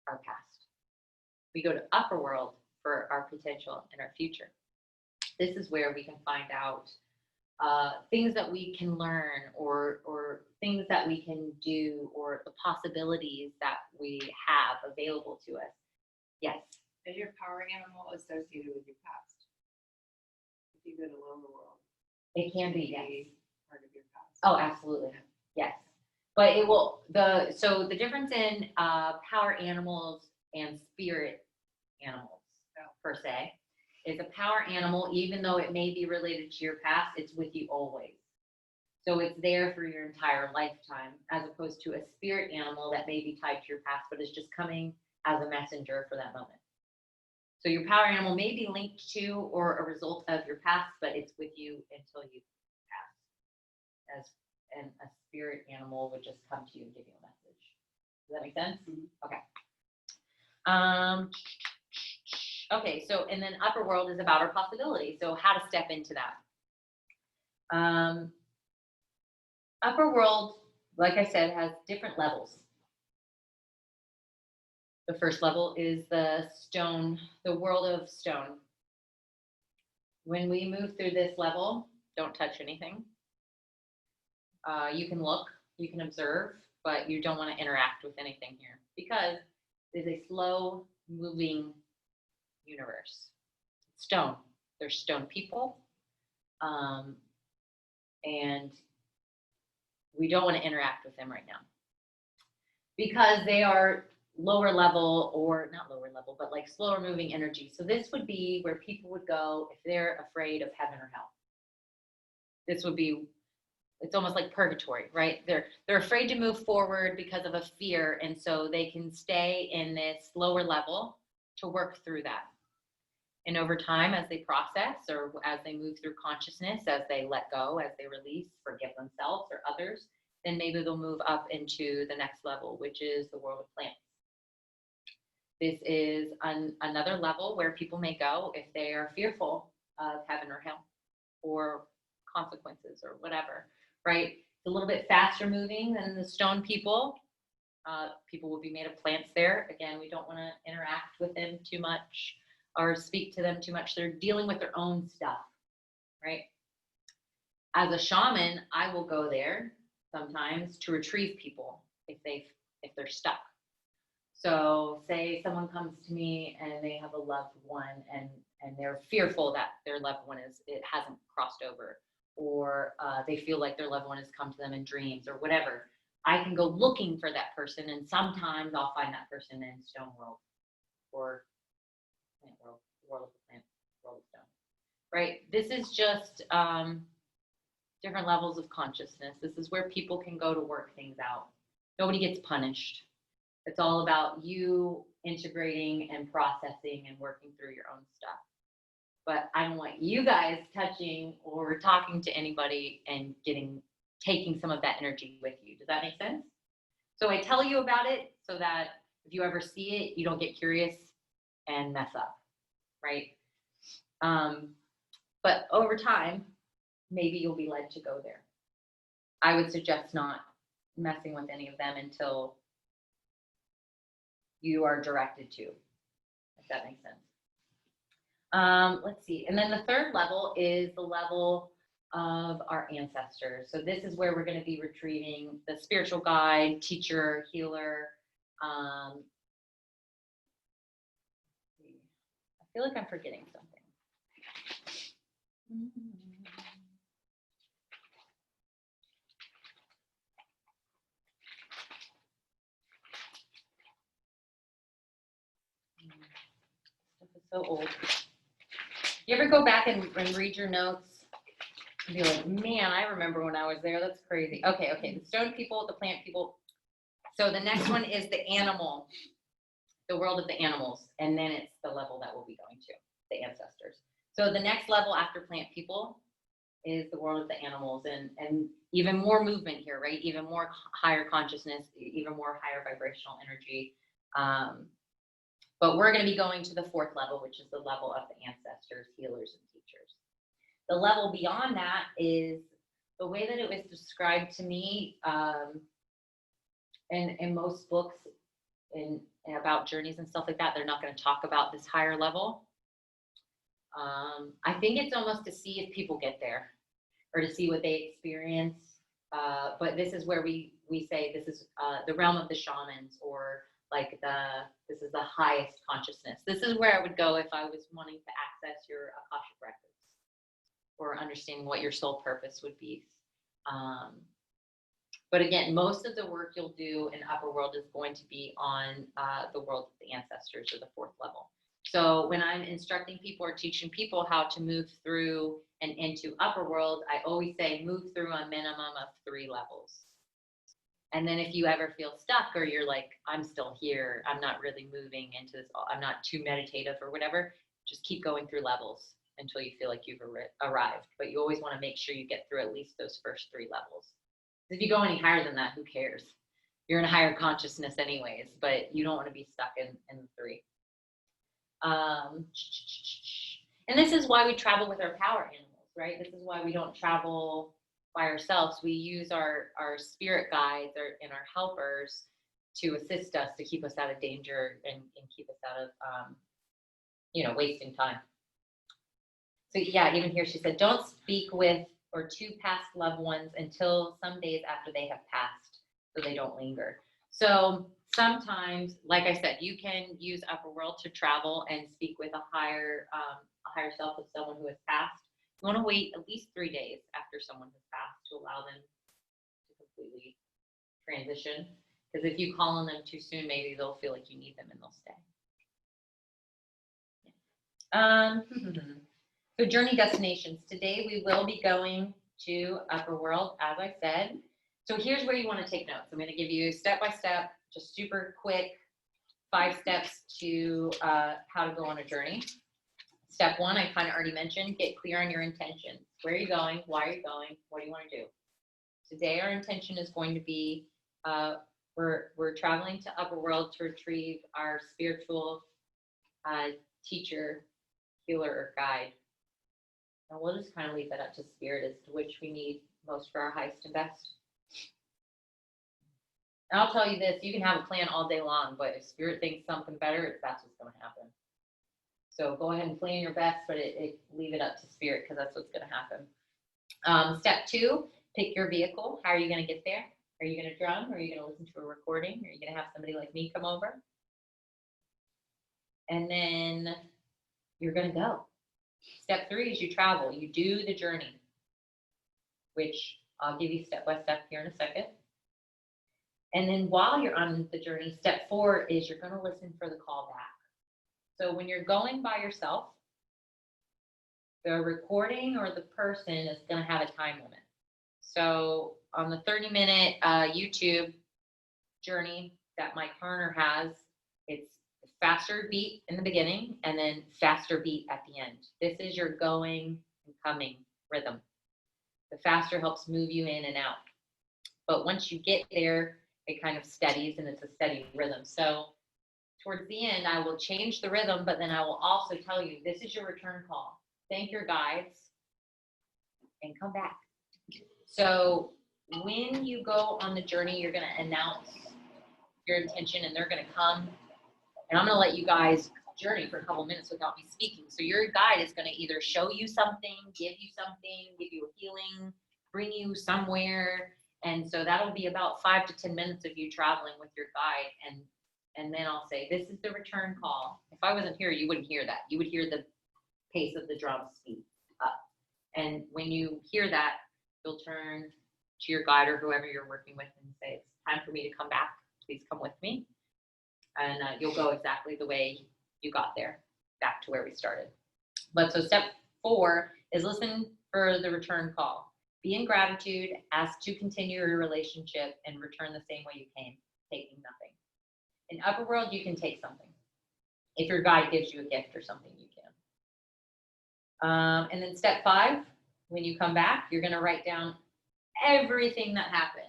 our past. We go to upper world for our potential and our future. This is where we can find out things that we can learn, or things that we can do, or the possibilities that we have available to us. Yes. Is your power animal associated with your past? If you go to lower world, It can be, yes. part of your past. Oh, absolutely. Yes. But it will, so the difference in power animals and spirit animals, per se, is a power animal, even though it may be related to your past, it's with you always. So it's there for your entire lifetime, as opposed to a spirit animal that may be tied to your past, but is just coming as a messenger for that moment. So your power animal may be linked to or a result of your past, but it's with you until you pass. And a spirit animal would just come to you and give you a message. Does that make sense? Mm-hmm. Okay. Okay, so, and then upper world is about our possibilities. So how to step into that. Upper world, like I said, has different levels. The first level is the stone, the world of stone. When we move through this level, don't touch anything. You can look, you can observe, but you don't want to interact with anything here, because it's a slow moving universe. Stone. There's stone people, and we don't want to interact with them right now, because they are lower level, or not lower level, but like slower moving energy. So this would be where people would go if they're afraid of heaven or hell. This would be, it's almost like purgatory, right? They're afraid to move forward because of a fear, and so they can stay in this lower level to work through that. And over time, as they process or as they move through consciousness, as they let go, as they release, forgive themselves or others, then maybe they'll move up into the next level, which is the world of plants. This is another level where people may go if they are fearful of heaven or hell or consequences or whatever, right? It's a little bit faster moving than the stone people. People will be made of plants there. Again, we don't want to interact with them too much or speak to them too much. They're dealing with their own stuff, right? As a shaman, I will go there sometimes to retrieve people if they're stuck. So say someone comes to me and they have a loved one and they're fearful that their loved one it hasn't crossed over, or they feel like their loved one has come to them in dreams or whatever. I can go looking for that person, and sometimes I'll find that person in Stone World or Plant World, World of the Plant, World of Stone. Right? This is just different levels of consciousness. This is where people can go to work things out. Nobody gets punished. It's all about you integrating and processing and working through your own stuff. But I don't want you guys touching or talking to anybody and taking some of that energy with you. Does that make sense? So I tell you about it so that if you ever see it, you don't get curious and mess up, right? But over time, maybe you'll be led to go there. I would suggest not messing with any of them until you are directed to, if that makes sense. Let's see. And then the third level is the level of our ancestors. So this is where we're going to be retrieving the spiritual guide, teacher, healer. I feel like I'm forgetting something. Stuff is so old. You ever go back and read your notes and be like, man, I remember when I was there. That's crazy. Okay. The stone people, the plant people. So the next one is the animal, the world of the animals. And then it's the level that we'll be going to, the ancestors. So the next level after plant people is the world of the animals, and even more movement here, right? Even more higher consciousness, even more higher vibrational energy. But we're going to be going to the fourth level, which is the level of the ancestors, healers, and teachers. The level beyond that is the way that it was described to me in most books and about journeys and stuff like that. They're not going to talk about this higher level. I think it's almost to see if people get there or to see what they experience. But this is where we say this is the realm of the shamans, or like this is the highest consciousness. This is where I would go if I was wanting to access your Akashic records or understanding what your soul purpose would be. But again, most of the work you'll do in Upperworld is going to be on the world of the ancestors, or the fourth level. So when I'm instructing people or teaching people how to move through and into Upperworld, I always say move through a minimum of 3 levels. And then if you ever feel stuck, or you're like, I'm still here, I'm not really moving into this, I'm not too meditative or whatever, just keep going through levels until you feel like you've arrived. But you always want to make sure you get through at least those first 3 levels. If you go any higher than that, who cares? You're in a higher consciousness anyways, but you don't want to be stuck in the 3. And this is why we travel with our power animals, right? This is why we don't travel by ourselves. We use our spirit guides and our helpers to assist us, to keep us out of danger and keep us out of, wasting time. So yeah, even here she said, don't speak with or to past loved ones until some days after they have passed, so they don't linger. So sometimes, like I said, you can use Upperworld to travel and speak with a higher self of someone who has passed. You want to wait at least 3 days after someone has passed to allow them to completely transition. Because if you call on them too soon, maybe they'll feel like you need them and they'll stay. So journey destinations. Today we will be going to Upperworld, as I said. So here's where you want to take notes. I'm going to give you step by step, just super quick, 5 steps to how to go on a journey. Step 1, I kind of already mentioned, get clear on your intentions. Where are you going? Why are you going? What do you want to do? Today our intention is going to be, we're traveling to Upperworld to retrieve our spiritual teacher, healer, or guide. And we'll just kind of leave that up to spirit as to which we need most for our highest and best. And I'll tell you this, you can have a plan all day long, but if spirit thinks something better, that's what's going to happen. So go ahead and plan your best, but leave it up to spirit because that's what's going to happen. Step 2, pick your vehicle. How are you going to get there? Are you going to drum? Are you going to listen to a recording? Are you going to have somebody like me come over? And then you're going to go. Step 3 is you travel. You do the journey, which I'll give you step by step here in a second. And then while you're on the journey, step 4 is you're going to listen for the call back. So when you're going by yourself, the recording or the person is going to have a time limit. So on the 30-minute YouTube journey that Mike Harner has, it's faster beat in the beginning and then faster beat at the end. This is your going and coming rhythm. The faster helps move you in and out. But once you get there, it kind of steadies and it's a steady rhythm. So towards the end, I will change the rhythm, but then I will also tell you, this is your return call. Thank your guides and come back. So when you go on the journey, you're going to announce your intention and they're going to come. And I'm going to let you guys journey for a couple minutes without me speaking. So your guide is going to either show you something, give you a healing, bring you somewhere. And so that'll be about 5 to 10 minutes of you traveling with your guide. And then I'll say, this is the return call. If I wasn't here, you wouldn't hear that. You would hear the pace of the drum speed up. And when you hear that, you'll turn to your guide or whoever you're working with and say, it's time for me to come back. Please come with me. And you'll go exactly the way you got there, back to where we started. But so step 4 is listen for the return call. Be in gratitude, ask to continue your relationship, and return the same way you came, taking nothing. In Upperworld, you can take something. If your guide gives you a gift or something, you can. And then step 5, when you come back, you're going to write down everything that happened.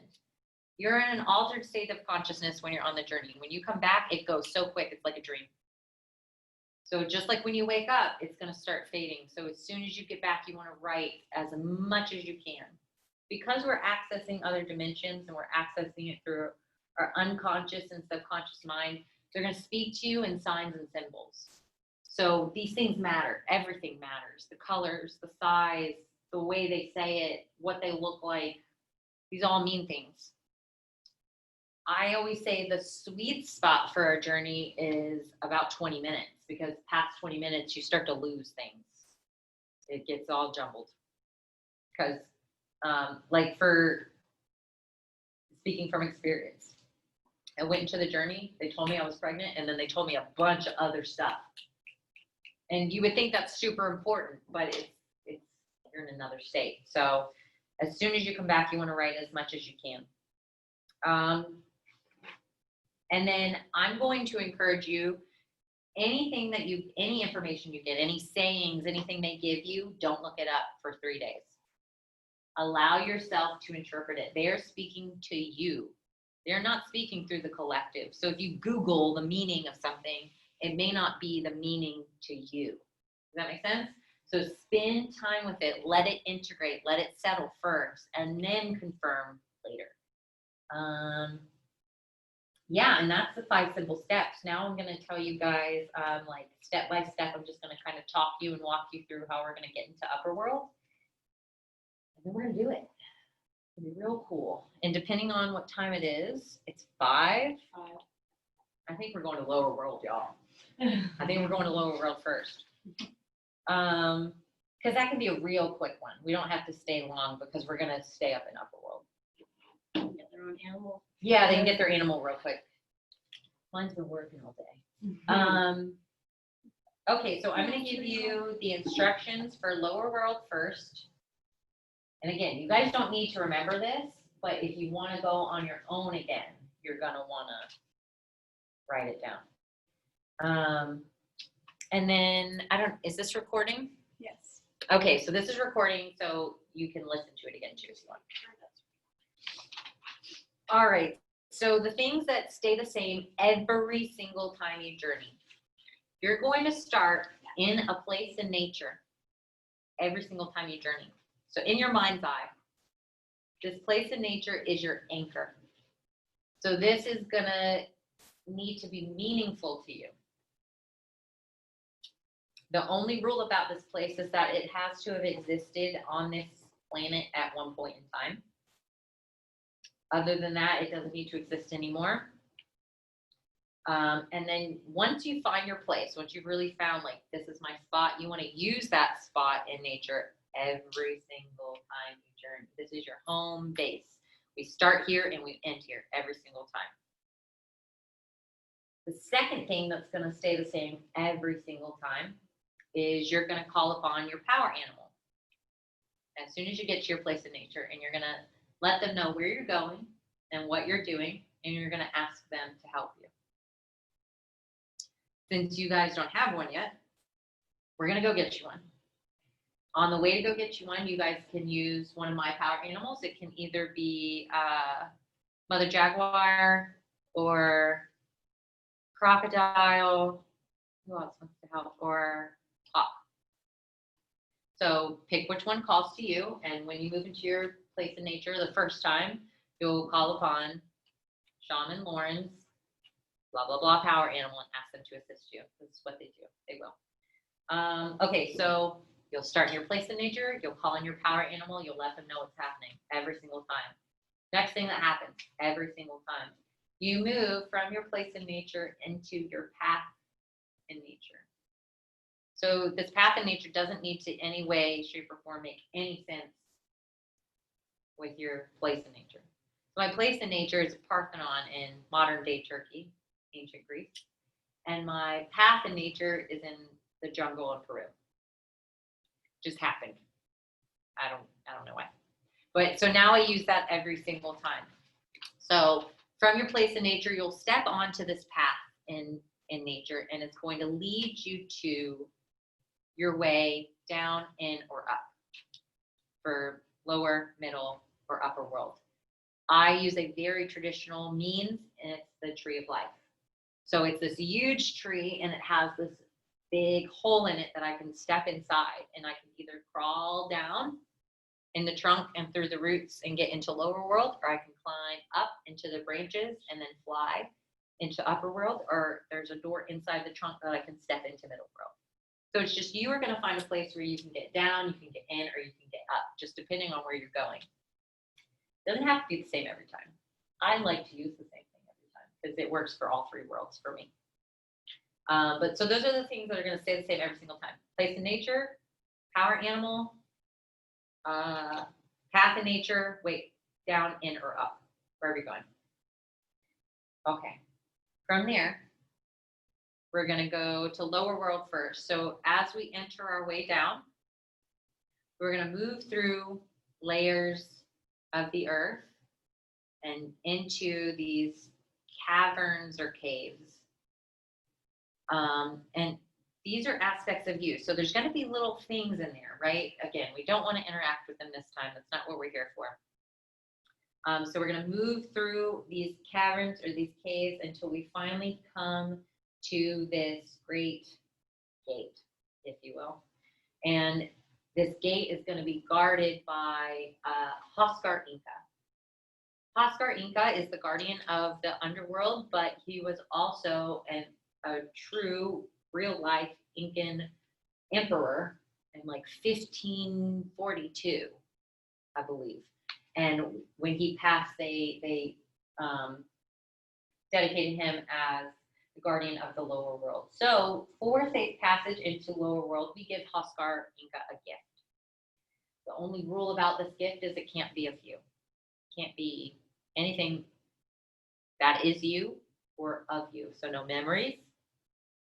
You're in an altered state of consciousness when you're on the journey. When you come back, it goes so quick, it's like a dream. So just like when you wake up, it's going to start fading. So as soon as you get back, you want to write as much as you can. Because we're accessing other dimensions and we're accessing it through our unconscious and subconscious mind, they're going to speak to you in signs and symbols. So these things matter. Everything matters. The colors, the size, the way they say it, what they look like. These all mean things. I always say the sweet spot for our journey is about 20 minutes because past 20 minutes, you start to lose things. It gets all jumbled. Because like for speaking from experience, I went into the journey, they told me I was pregnant, and then they told me a bunch of other stuff. And you would think that's super important, but it's you're in another state. So as soon as you come back, you want to write as much as you can. And then I'm going to encourage you, any information you get, any sayings, anything they give you, don't look it up for 3 days. Allow yourself to interpret it. They're speaking to you. They're not speaking through the collective. So if you Google the meaning of something, it may not be the meaning to you. Does that make sense? So spend time with it, let it integrate, let it settle first, and then confirm later. Yeah, and that's the 5 simple steps. Now I'm going to tell you guys, like step by step, I'm just going to kind of talk you and walk you through how we're going to get into Upperworld. And then we're going to do it. It'll be real cool. And depending on what time it is, it's 5. I think we're going to Lower World, y'all. I think we're going to Lower World first. Because that can be a real quick one. We don't have to stay long because we're going to stay up in Upperworld. Get the own animal. Yeah, they can get their animal real quick. Mine's been working all day. Okay, so I'm gonna give you the instructions for lower world first. And again, you guys don't need to remember this, but if you wanna go on your own again, you're gonna wanna write it down. And then, is this recording? Yes. Okay, so this is recording, so you can listen to it again too if you want. All right, so the things that stay the same every single time you journey. You're going to start in a place in nature every single time you journey. So in your mind's eye, this place in nature is your anchor. So this is gonna need to be meaningful to you. The only rule about this place is that it has to have existed on this planet at one point in time. Other than that, it doesn't need to exist anymore. And then once you find your place, once you've really found like, this is my spot, you want to use that spot in nature every single time you journey. This is your home base. We start here and we end here every single time. The second thing that's going to stay the same every single time is you're going to call upon your power animal. As soon as you get to your place in nature, and you're going to let them know where you're going and what you're doing, and you're going to ask them to help you. Since you guys don't have one yet, we're going to go get you one. On the way to go get you one, you guys can use one of my power animals. It can either be Mother Jaguar or Crocodile. Who else wants to help? Or Hawk. So pick which one calls to you, and when you move into your place in nature the first time, you'll call upon Shaman Lauren's blah, blah, blah power animal and ask them to assist you. This is what they do. They will. Okay, so you'll start in your place in nature. You'll call in your power animal. You'll let them know what's happening every single time. Next thing that happens every single time, you move from your place in nature into your path in nature. So this path in nature doesn't need to any way, shape, or form make any sense with your place in nature. So my place in nature is Parthenon in modern day Turkey, ancient Greece. And my path in nature is in the jungle in Peru. Just happened. I don't know why. But so now I use that every single time. So from your place in nature, you'll step onto this path in nature, and it's going to lead you to your way down, in, or up for lower, middle, or upper world. I use a very traditional means, and it's the tree of life. So it's this huge tree, and it has this big hole in it that I can step inside, and I can either crawl down in the trunk and through the roots and get into lower world, or I can climb up into the branches and then fly into upper world, or there's a door inside the trunk that I can step into middle world. So it's just, you are going to find a place where you can get down, you can get in, or you can get up, just depending on where you're going. It doesn't have to be the same every time. I like to use the same thing every time because it works for all three worlds for me. But so those are the things that are going to stay the same every single time. Place in nature, power animal, path in nature, wait, down, in, or up. Where are we going? Okay. From there, we're going to go to lower world first. So as we enter our way down, we're going to move through layers of the earth and into these caverns or caves. And these are aspects of you. So there's going to be little things in there, right? Again, we don't want to interact with them this time. That's not what we're here for. So we're going to move through these caverns or these caves until we finally come to this great gate, if you will. And this gate is going to be guarded by Huascar Inca. Huascar Inca is the guardian of the underworld, but he was also a true, real-life Incan emperor in like 1542, I believe. And when he passed, they dedicated him as the guardian of the lower world. So for safe passage into lower world, we give Huascar Inca a gift. The only rule about this gift is it can't be of you. It can't be anything that is you or of you. So no memories,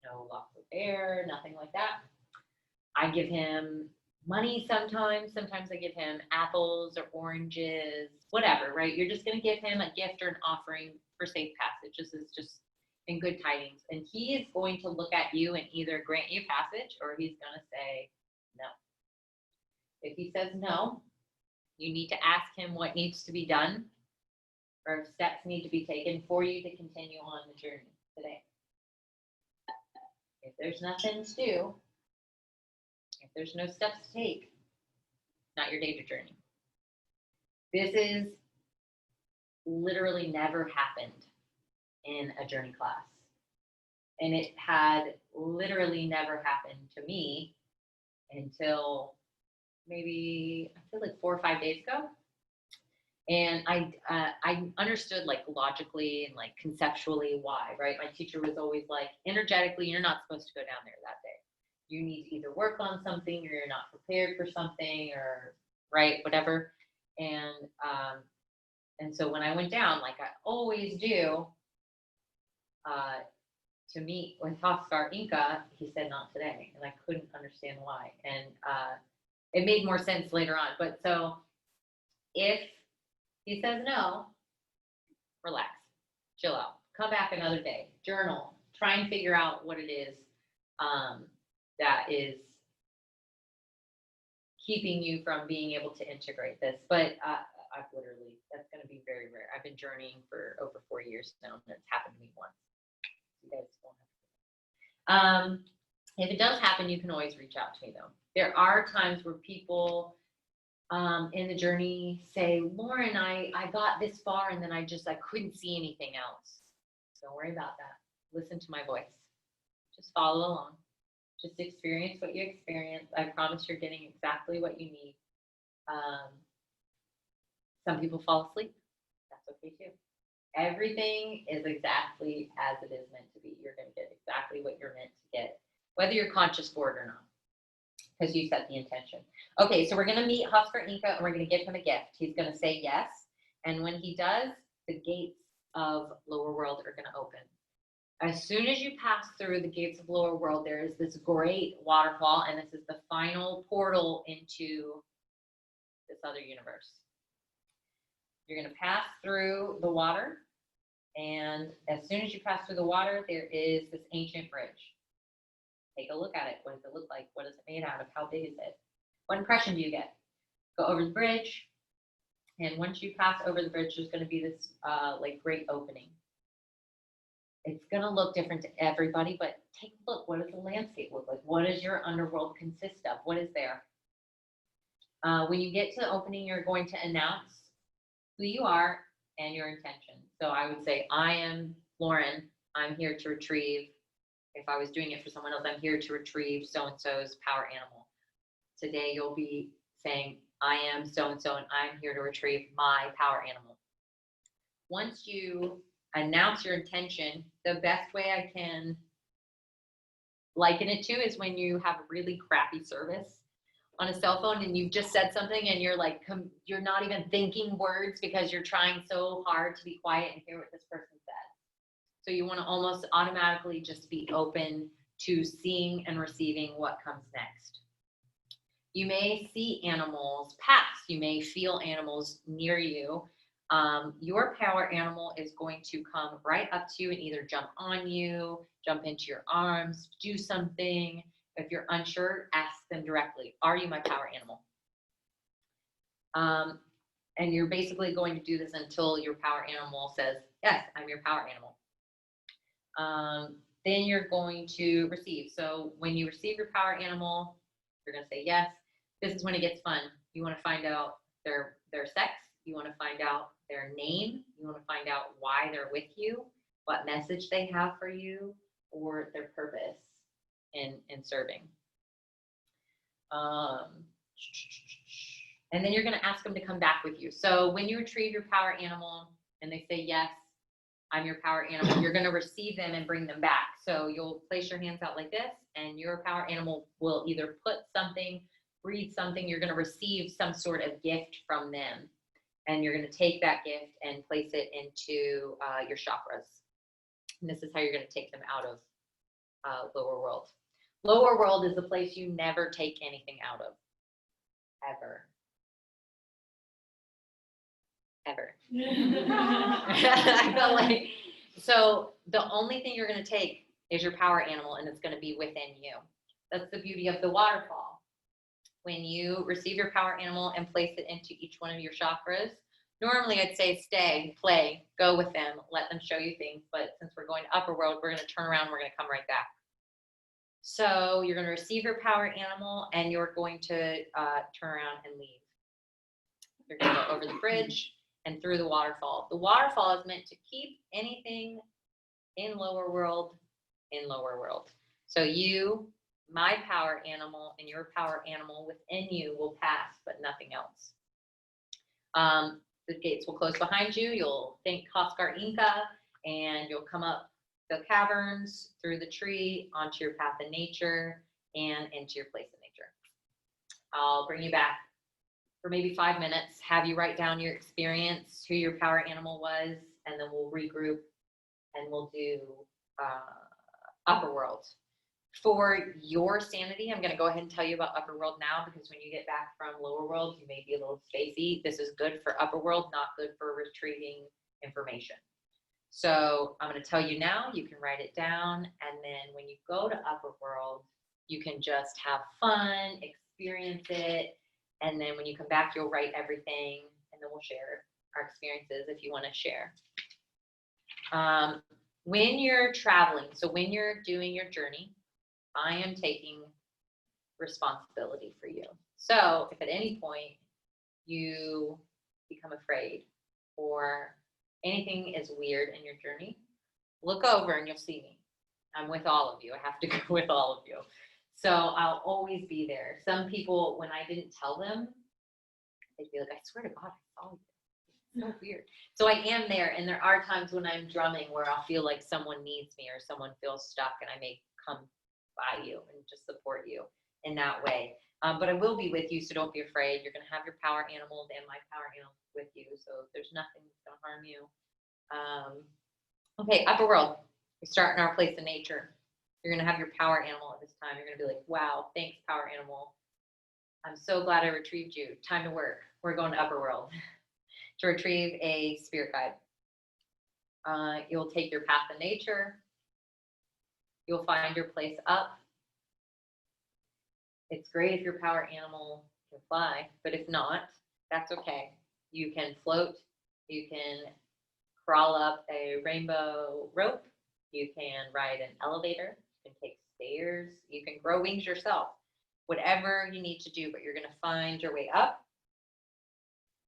no loss of air, nothing like that. I give him money sometimes. Sometimes I give him apples or oranges, whatever, right? You're just going to give him a gift or an offering for safe passage. This is just in good tidings. And he is going to look at you and either grant you passage or he's going to say no. If he says no, you need to ask him what needs to be done or if steps need to be taken for you to continue on the journey today. If there's nothing to do, if there's no steps to take, not your data journey. This is literally never happened in a journey class. And it had literally never happened to me until maybe, I feel like 4 or 5 days ago. And I understood like logically and like conceptually why, right? My teacher was always like, energetically, you're not supposed to go down there that day. You need to either work on something or you're not prepared for something or, right, whatever. And so when I went down, like I always do, to meet with Oscar Inca, he said not today. And I couldn't understand why. And it made more sense later on. But so if he says no, relax, chill out, come back another day, journal, try and figure out what it is that is keeping you from being able to integrate this. But I've literally, that's going to be very rare. I've been journeying for over 4 years now, and it's happened to me once. You guys won't have to. If it does happen, you can always reach out to me though. There are times where people in the journey say, Lauren, I got this far and then I couldn't see anything else. Don't worry about that. Listen to my voice. Just follow along. Just experience what you experience. I promise you're getting exactly what you need. Some people fall asleep. That's okay too. Everything is exactly as it is meant to be. You're going to get exactly what you're meant to get, whether you're conscious for it or not, because you set the intention. Okay, so we're going to meet Oscar Inca and we're going to give him a gift. He's going to say yes. And when he does, the gates of Lower World are going to open. As soon as you pass through the gates of Lower World, there is this great waterfall, and this is the final portal into this other universe. You're going to pass through the water, and as soon as you pass through the water, there is this ancient bridge. Take a look at it. What does it look like? What is it made out of? How big is it? What impression do you get? Go over the bridge, and once you pass over the bridge, there's going to be this like great opening. It's going to look different to everybody, but take a look. What does the landscape look like? What does your underworld consist of? What is there? When you get to the opening, you're going to announce who you are and your intention. So I would say, I am Lauren. I'm here to retrieve. If I was doing it for someone else, I'm here to retrieve so-and-so's power animal. Today, you'll be saying, I am so-and-so, and I'm here to retrieve my power animal. Once you announce your intention, the best way I can liken it to is when you have a really crappy service on a cell phone and you've just said something and you're like, you're not even thinking words because you're trying so hard to be quiet and hear what this person said. So you want to almost automatically just be open to seeing and receiving what comes next. You may see animals pass. You may feel animals near you. Your power animal is going to come right up to you and either jump on you, jump into your arms, do something. If you're unsure, ask them directly, are you my power animal? And you're basically going to do this until your power animal says, yes, I'm your power animal. Then you're going to receive. So when you receive your power animal, you're going to say yes. This is when it gets fun. You want to find out their sex. You want to find out their name. You want to find out why they're with you, what message they have for you, or their purpose in serving. And then you're going to ask them to come back with you. So when you retrieve your power animal and they say, yes, I'm your power animal, you're going to receive them and bring them back. So you'll place your hands out like this, and your power animal will either put something, breathe something, you're going to receive some sort of gift from them. And you're going to take that gift and place it into your chakras. And this is how you're going to take them out of lower world. Lower world is the place you never take anything out of, ever. Ever. I felt like, so the only thing you're going to take is your power animal, and it's going to be within you. That's the beauty of the waterfall. When you receive your power animal and place it into each one of your chakras, normally I'd say stay, play, go with them, let them show you things. But since we're going to Upperworld, we're going to turn around, we're going to come right back. So you're going to receive your power animal, and you're going to turn around and leave. You're going to go over the bridge and through the waterfall. The waterfall is meant to keep anything in lower world in lower world. So you, my power animal, and your power animal within you will pass, but nothing else. The gates will close behind you. You'll think Coscar Inca, and you'll come up the caverns, through the tree, onto your path in nature, and into your place in nature. I'll bring you back for maybe 5 minutes, have you write down your experience, who your power animal was, and then we'll regroup and we'll do Upperworld. For your sanity, I'm going to go ahead and tell you about Upperworld now, because when you get back from Lower World, you may be a little spacey. This is good for Upperworld, not good for retrieving information. So I'm going to tell you now, you can write it down, and then when you go to Upperworld, you can just have fun, experience it, and then when you come back, you'll write everything, and then we'll share our experiences if you want to share. When you're traveling, so when you're doing your journey, I am taking responsibility for you. So if at any point you become afraid or anything is weird in your journey, look over and you'll see me. I'm with all of you. I have to go with all of you. So I'll always be there. Some people, when I didn't tell them, they'd be like, I swear to God, I saw you. It's so weird. So I am there. And there are times when I'm drumming where I'll feel like someone needs me or someone feels stuck, and I may come by you and just support you in that way. But I will be with you, so don't be afraid. You're going to have your power animals and my power animals with you, so there's nothing that's going to harm you. Okay, Upperworld. We start in our place in nature. You're going to have your power animal at this time. You're going to be like, wow, thanks, power animal. I'm so glad I retrieved you. Time to work. We're going to Upperworld to retrieve a spirit guide. You'll take your path in nature. You'll find your place up. It's great if your power animal can fly, but if not, that's okay. You can float. You can crawl up a rainbow rope. You can ride an elevator. You can take stairs. You can grow wings yourself. Whatever you need to do, but you're going to find your way up.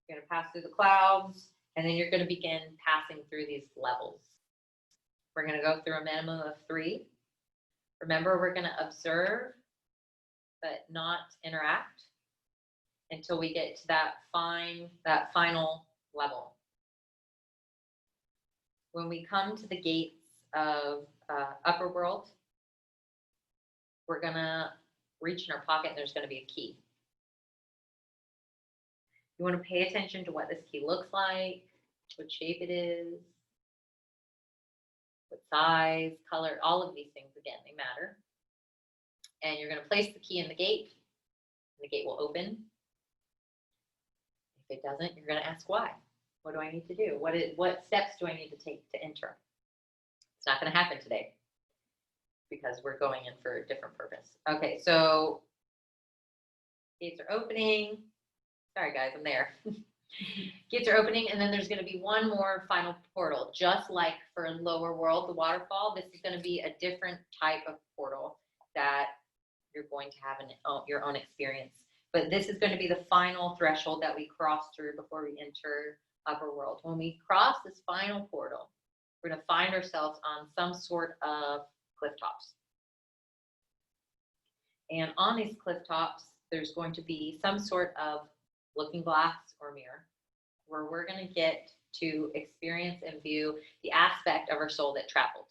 You're going to pass through the clouds, and then you're going to begin passing through these levels. We're going to go through a minimum of 3. Remember, we're going to observe, but not interact until we get to that final level. When we come to the gates of Upperworld, we're going to reach in our pocket, and there's going to be a key. You want to pay attention to what this key looks like, what shape it is, what size, color, all of these things, again, they matter. And you're going to place the key in the gate, and the gate will open. If it doesn't, you're going to ask why. What do I need to do? What steps do I need to take to enter? It's not going to happen today because we're going in for a different purpose. Okay, so gates are opening. Sorry, guys, I'm there. Gates are opening, and then there's going to be one more final portal. Just like for Lower World, the waterfall, this is going to be a different type of portal that you're going to have your own experience. But this is going to be the final threshold that we cross through before we enter Upperworld. When we cross this final portal, we're going to find ourselves on some sort of cliff tops. And on these cliff tops, there's going to be some sort of looking glass or mirror where we're going to get to experience and view the aspect of our soul that traveled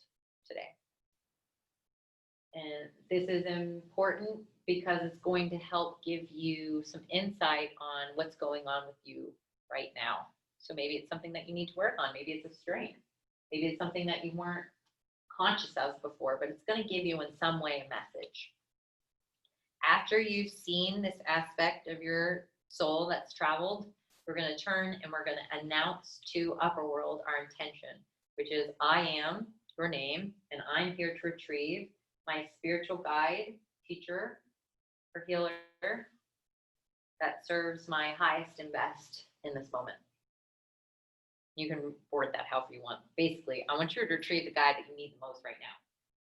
today. And this is important because it's going to help give you some insight on what's going on with you right now. So maybe it's something that you need to work on. Maybe it's a strength. Maybe it's something that you weren't conscious of before, but it's going to give you in some way a message. After you've seen this aspect of your soul that's traveled, we're going to turn and we're going to announce to Upperworld our intention, which is I am your name, and I'm here to retrieve my spiritual guide, teacher, or healer that serves my highest and best in this moment. You can word that however you want. Basically, I want you to retrieve the guide that you need the most right now.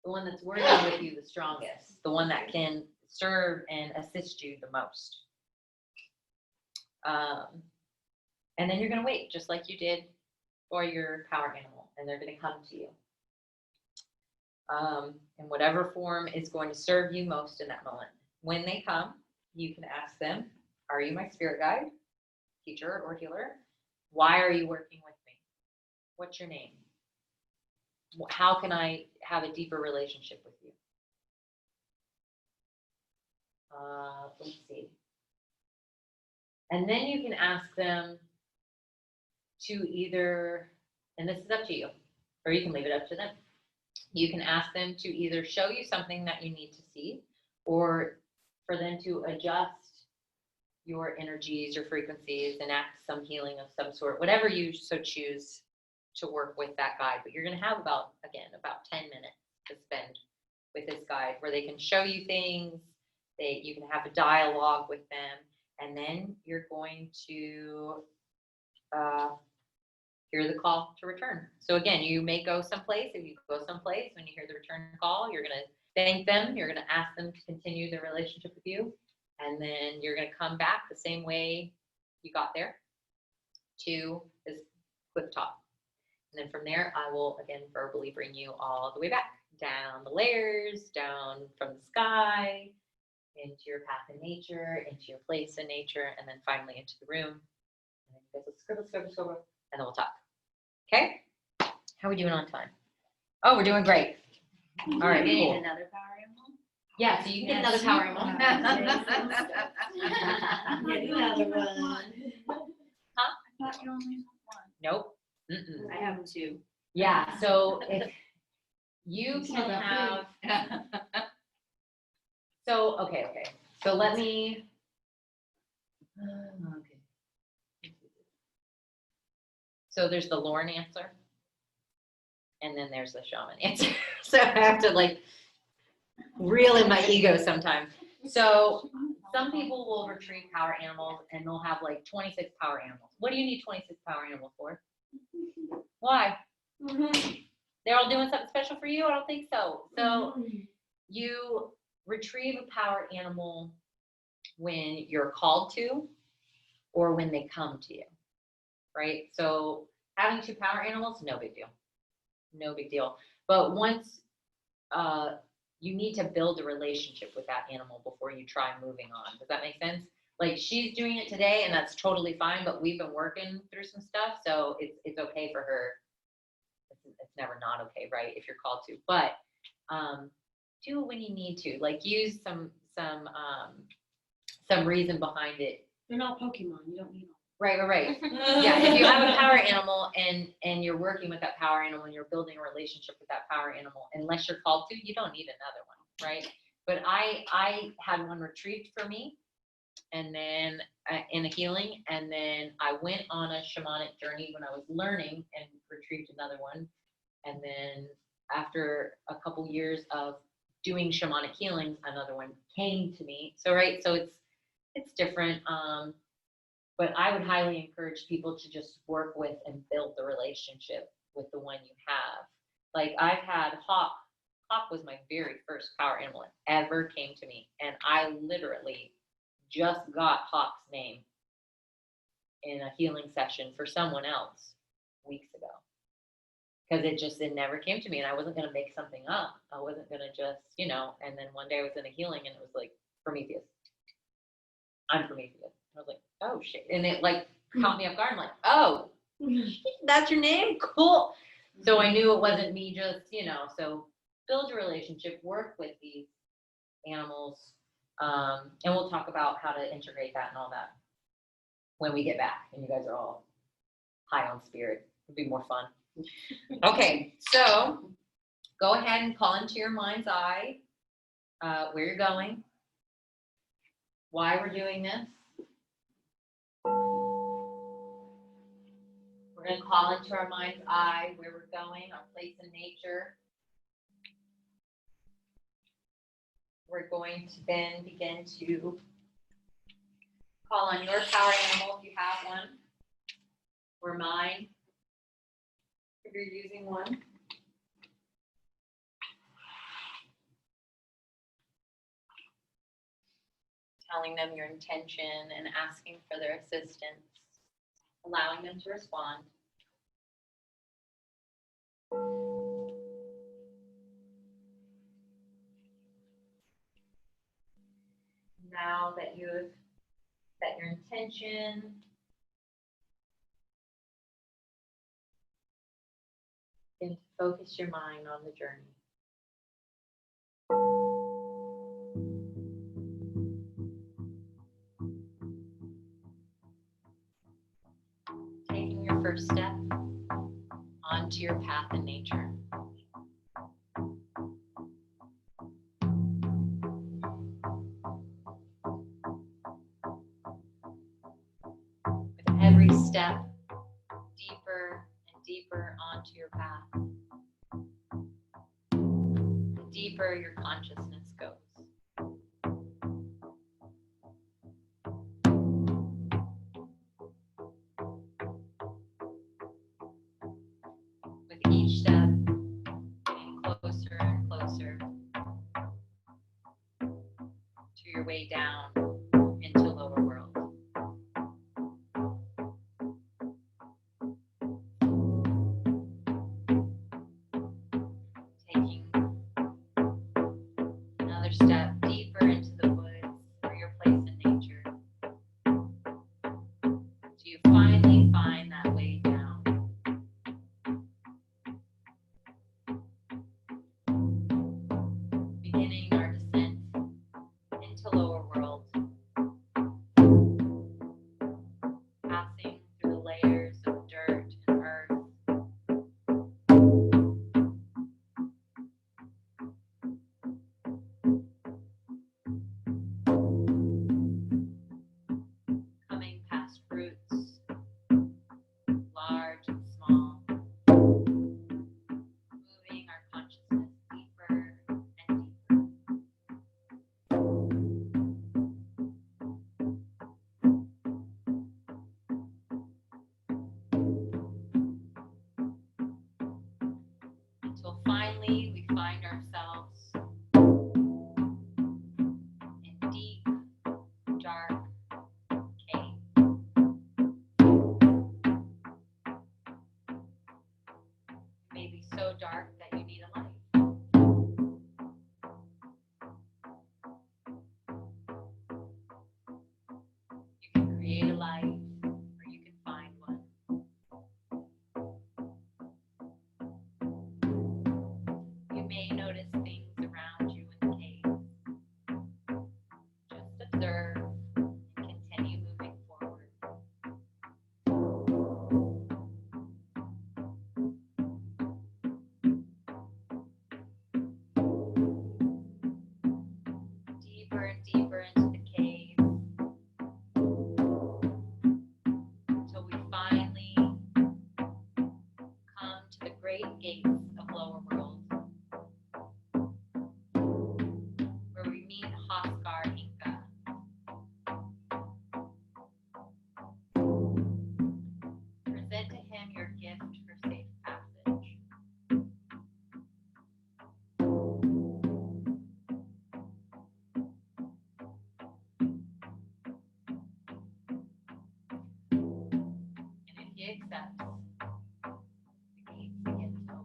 The one that's working with you the strongest. The one that can serve and assist you the most. And then you're going to wait, just like you did for your power animal. And they're going to come to you. In whatever form is going to serve you most in that moment. When they come, you can ask them, are you my spirit guide, teacher, or healer? Why are you working with me? What's your name? How can I have a deeper relationship with you? Let's see. And then you can ask them to either, and this is up to you, or you can leave it up to them. You can ask them to either show you something that you need to see, or for them to adjust your energies, your frequencies, enact some healing of some sort, whatever you so choose to work with that guide. But you're going to have about 10 minutes to spend with this guide where they can show you things, you can have a dialogue with them, and then you're going to hear the call to return. So again, you may go someplace. If you go someplace, when you hear the return call, you're going to thank them. You're going to ask them to continue their relationship with you. And then you're going to come back the same way you got there to this cliff top. And then from there, I will again verbally bring you all the way back, down the layers, down from the sky, into your path in nature, into your place in nature, and then finally into the room. And then you guys will scribble, and then we'll talk. Okay? How are we doing on time? Oh, we're doing great. All right, Do you cool. need another power animal? Yeah, so you can get another power animal. Get another one. Huh? I thought you only had Nope. Mm-mm. I have two. Yeah, so if you can have, so, okay. So let me, okay. So there's the Lauren answer, and then there's the shaman answer. So I have to like reel in my ego sometimes. So some people will retrieve power animals and they'll have like 26 power animals. What do you need 26 power animals for? Why? They're all doing something special for you? I don't think so. So you retrieve a power animal when you're called to or when they come to you, right? So having two power animals, no big deal. No big deal. But once you need to build a relationship with that animal before you try moving on. Does that make sense? Like she's doing it today and that's totally fine, but we've been working through some stuff. So it's okay for her. It's never not okay, right? If you're called to, but do it when you need to, like use some reason behind it. They're not Pokemon. You don't need them. Right. Yeah, if you have a power animal and you're working with that power animal and you're building a relationship with that power animal, unless you're called to, you don't need another one, right? But I had one retrieved for me, and then in a healing, and then I went on a shamanic journey when I was learning and retrieved another one, and then after a couple years of doing shamanic healings, another one came to me. So it's different. But I would highly encourage people to just work with and build the relationship with the one you have. Like I've had Hawk. Hawk was my very first power animal that ever came to me. And I literally just got Hawk's name in a healing session for someone else weeks ago. Because it never came to me and I wasn't going to make something up. I wasn't going to just, and then one day I was in a healing and it was like, Prometheus. I'm Prometheus. I was like, oh shit. And it like caught me off guard. I'm like, oh, that's your name? Cool. So I knew it wasn't me just, so build a relationship, work with these animals. And we'll talk about how to integrate that and all that when we get back and you guys are all high on spirit. It'd be more fun. Okay, so go ahead and call into your mind's eye where you're going, why we're doing this. We're going to call into our mind's eye where we're going, our place in nature. We're going to then begin to call on your power animal if you have one, or mine if you're using one. Telling them your intention and asking for their assistance, allowing them to respond. Now that you've set your intention, begin to focus your mind on the journey. Taking your first step onto your path in nature. With every step, deeper and deeper onto your path, the deeper your consciousness goes. With each step, getting closer and closer to your way down into lower world. Taking another step deeper into the woods or your place in nature. Do you finally find that way down? Beginning our descent into lower world, passing through the layers of dirt and earth, coming past roots, large and small, moving our consciousness deeper and deeper. Until finally we find ourselves in deep, dark cave. It may be so dark that you need a light. You can create a light, or you can find one. You may notice things around you in the cave. Just observe and continue moving forward. Deeper and deeper into the cave until we finally come to the great gates of lower world, where we meet Hoskar Inca. Present to him your gift for safe passage. And if he accepts, the gates begin to open.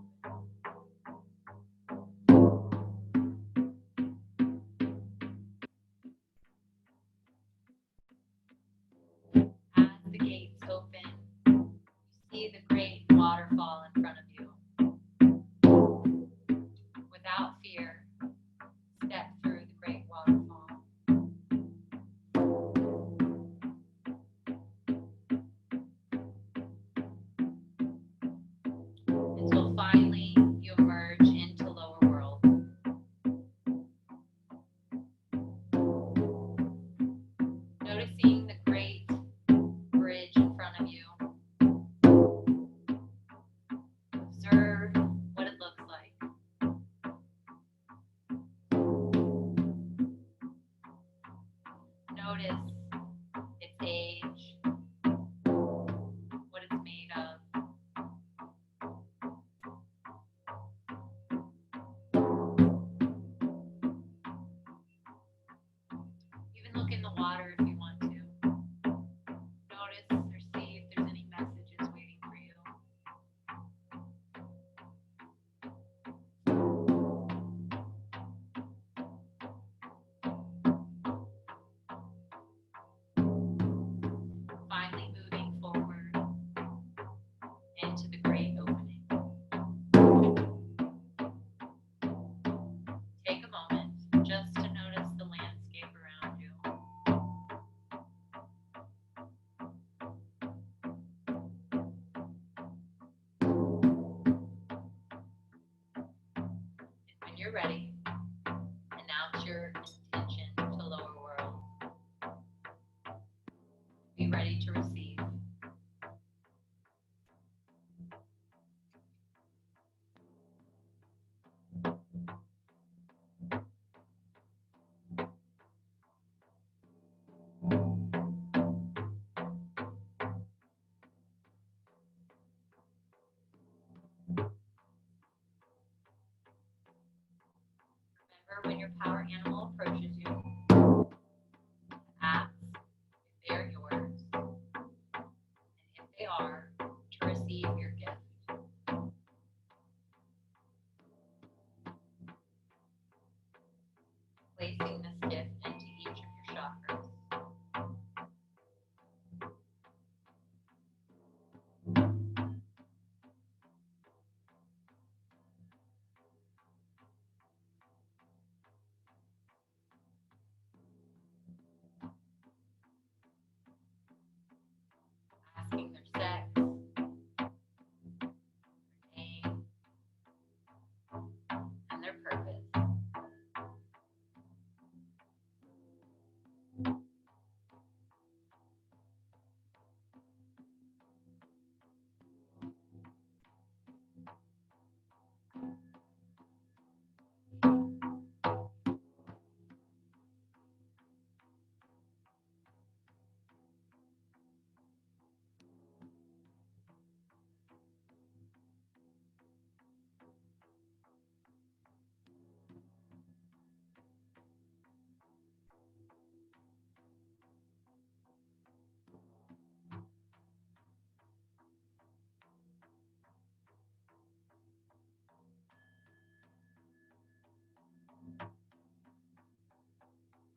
As the gates open, you see the great waterfall in front of you. Without fear, step through the great waterfall. ready, announce your intention to lower world. Be ready to receive. Remember, when your power animal approaches you, ask if they are yours, and if they are, to receive your gift. Placing this gift into each of your chakras. Asking their sex, their name, and their purpose.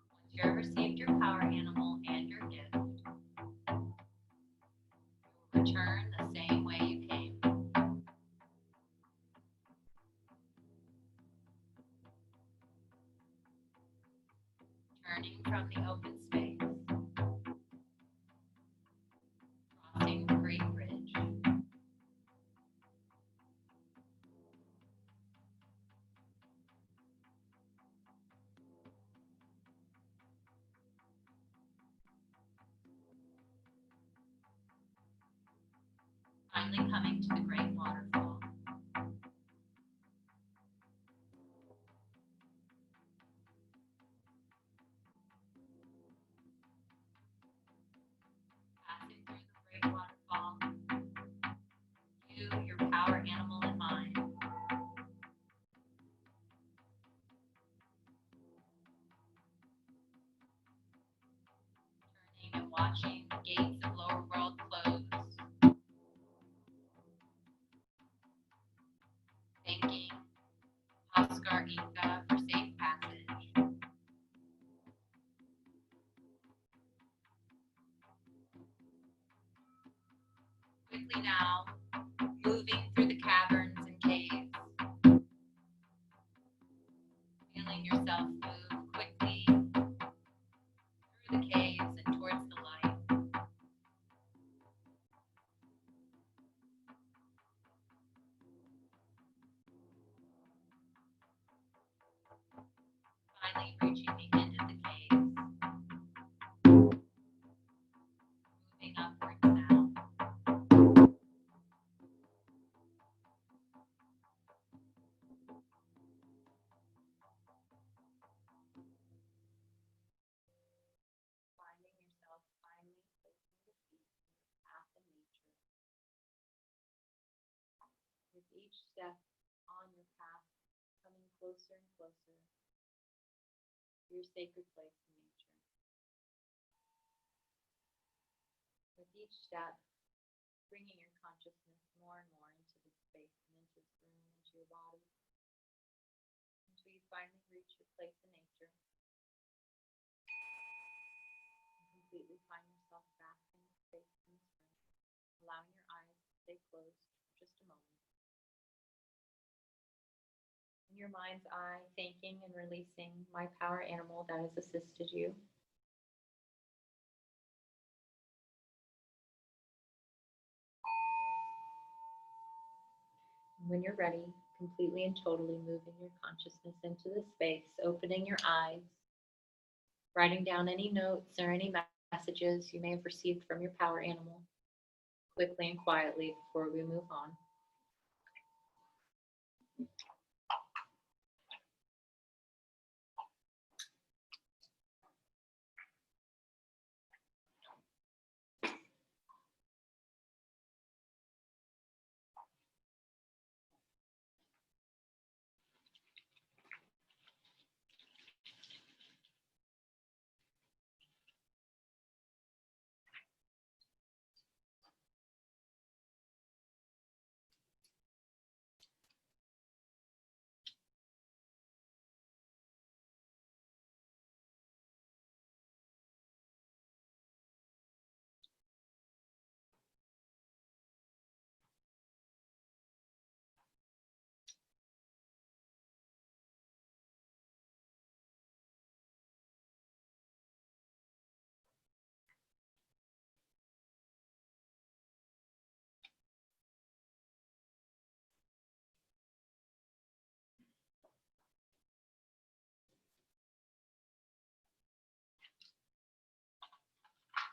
Once you have received your power animal and your gift, you will return the same way you came. Turning from the open space, crossing the great bridge. Finally coming to the great waterfall. Passing through the great waterfall, you, your power animal in mind. Turning and watching the gates of lower world close. Thanking Oscar Inca for safe passage. Quickly now, moving through the caverns and caves. Feeling yourself move quickly through the caves and towards the light. Finally reaching the end of the cave. Moving upwards now. Finding yourself finally placing your feet in the path of nature. With each step on your path, coming closer and closer to your sacred place in nature. With each step, bringing your consciousness more and more into this space and into this room, into your body, until you finally reach your place in nature. And completely find yourself back in this space in this room, allowing your eyes to stay closed for just a moment. In your mind's eye, thanking and releasing my power animal that has assisted you. When you're ready, completely and totally moving your consciousness into the space, opening your eyes, writing down any notes or any messages you may have received from your power animal quickly and quietly before we move on.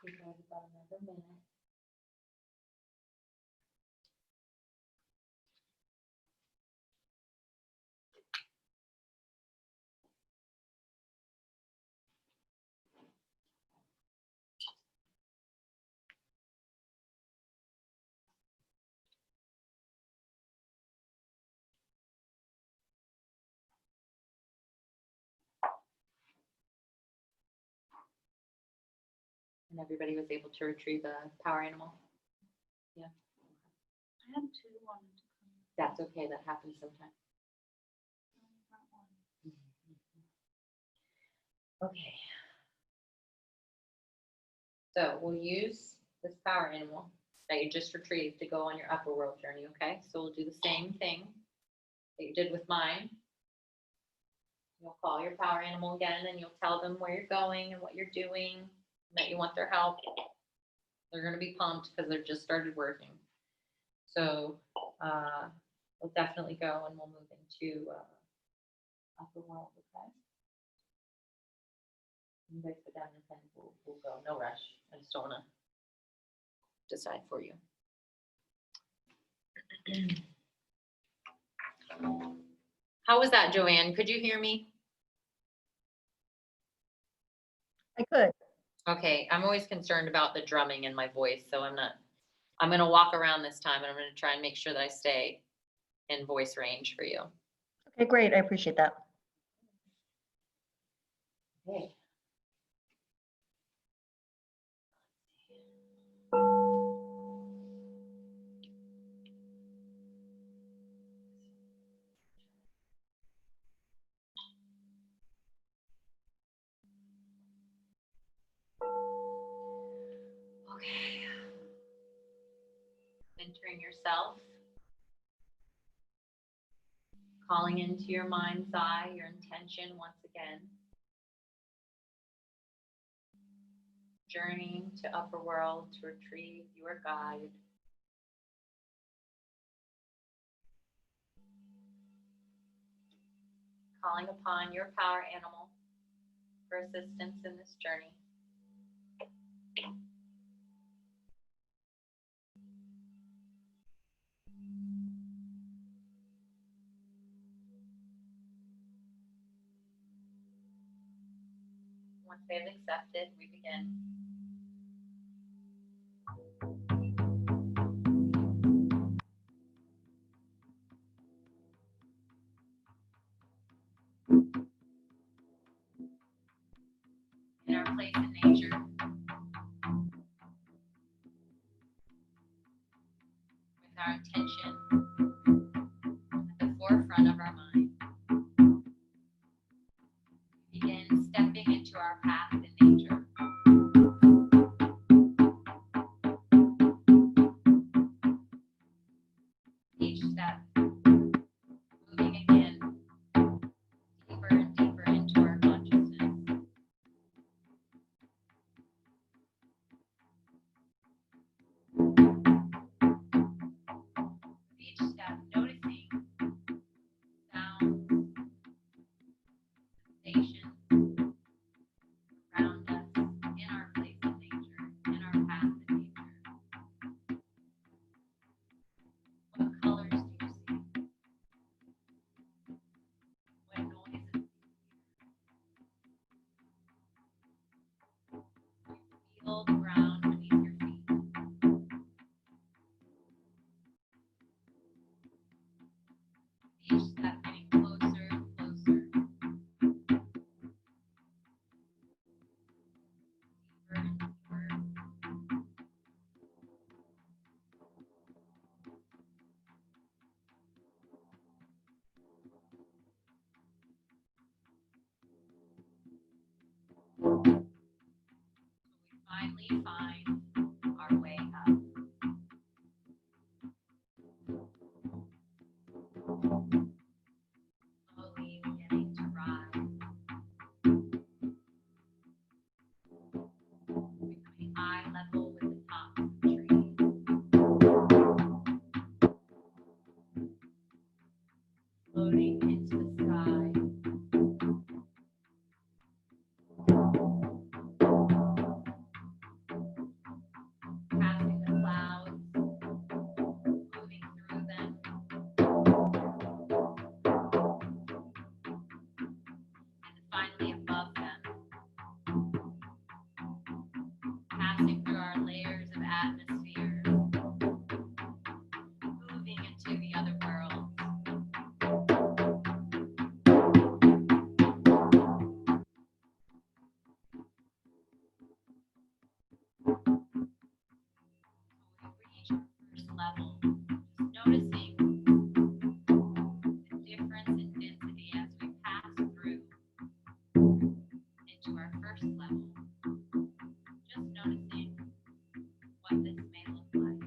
We've got about another minute. And everybody was able to retrieve a power animal. I had two wanted to come. That's okay. That happens sometimes. I got one. Okay. So we'll use this power animal that you just retrieved to go on your upper world journey, okay? So we'll do the same thing that you did with mine. You'll call your power animal again and you'll tell them where you're going and what you're doing, and that you want their help. They're going to be pumped because they've just started working. So we'll definitely go and we'll move into Upperworld, okay? You guys put down your pen, we'll go. No rush. I just don't want to decide for you. How was that, Joanne? Could you hear me? I could. Okay, I'm always concerned about the drumming in my voice, so I'm going to walk around this time and I'm going to try and make sure that I stay in voice range for you. Okay, great. I appreciate that. Okay. Okay. Centering yourself. Calling into your mind's eye, your intention once again. Journeying to Upperworld to retrieve your guide. Calling upon your power animal for assistance in this journey. Once they've accepted, we begin. In our place in nature, with our intention at the forefront of our mind, begin stepping into our path in nature. Each step moving again deeper and deeper into our consciousness. Each step noticing we find our way up. Slowly beginning to rise. Becoming eye level with the tops of the trees. Floating into the sky. Passing the clouds, moving through them. And finally above them. Passing through our layers of atmosphere. Moving into the other world. We reach our first level, just noticing the difference in density as we pass through into our first level. Just noticing what this may look like.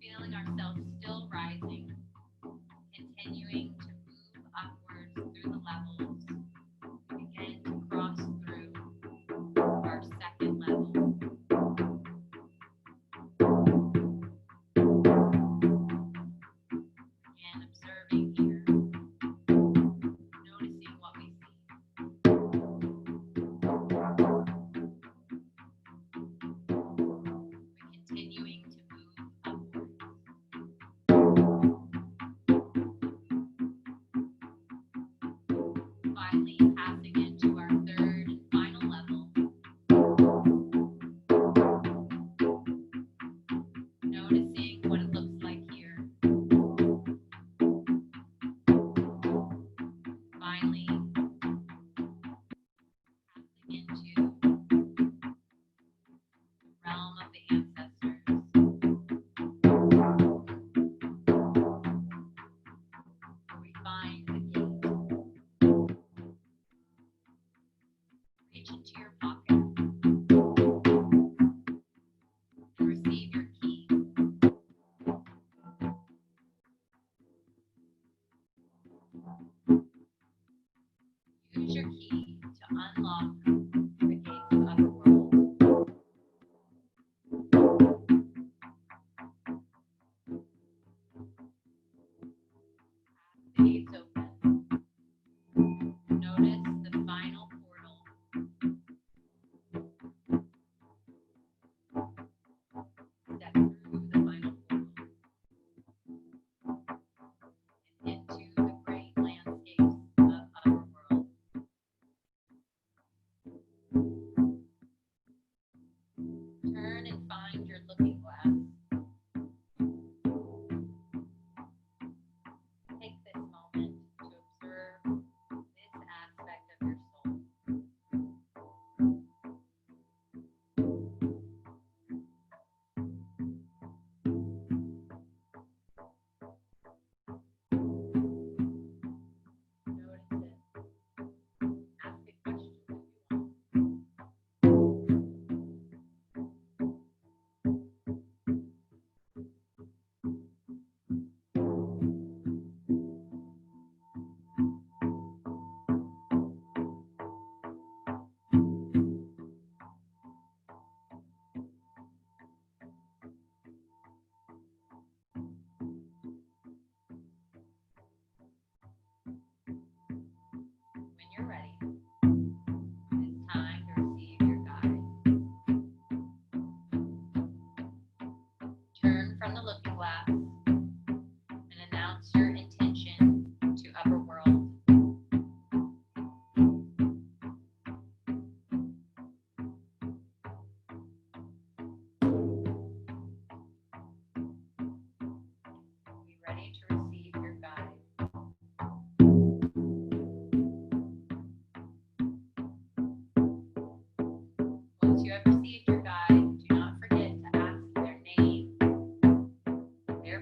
Feeling ourselves still rising, continuing to move upwards through the levels. We begin to cross through our second level. Again, observing here, noticing what we see. We're continuing to move upwards. Finally, passing into our third and final level. Noticing what it looks like here. Finally, passing into the realm of the ancestors. Where we find the gate. Reach into your pocket and receive your key. Use your key to unlock the gates of Upperworld. As the gates open, notice the final portal. Step through the final portal and into the great landscapes of Upperworld. Turn and find your looking glass. Take this moment to observe this aspect of your soul. Notice it. Ask a question if you want. When you're ready, it's time to receive your guide. Turn from the looking glass and announce your intention to Upperworld. Be ready to receive your guide. Once you have received your guide, do not forget to ask their name, their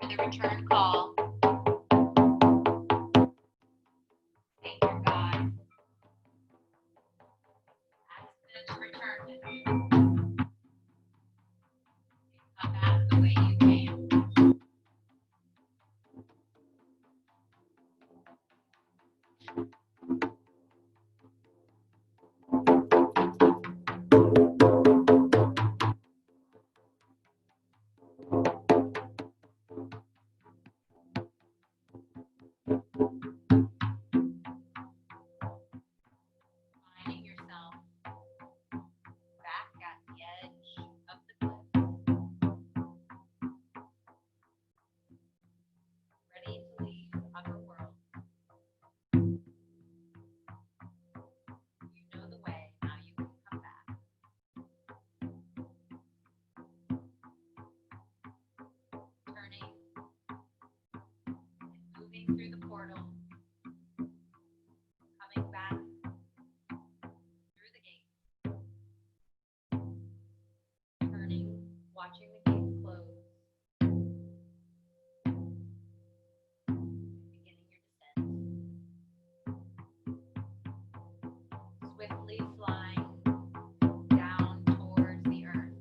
for the return call. Thank your God. Ask them to return. Come back the way you came. Finding yourself back at the edge of the cliff, ready to leave Upperworld. You know the way, now you can come back. Turning and moving through the portal, coming back through the gate, turning, watching the gate close, beginning your descent, swiftly flying down towards the earth.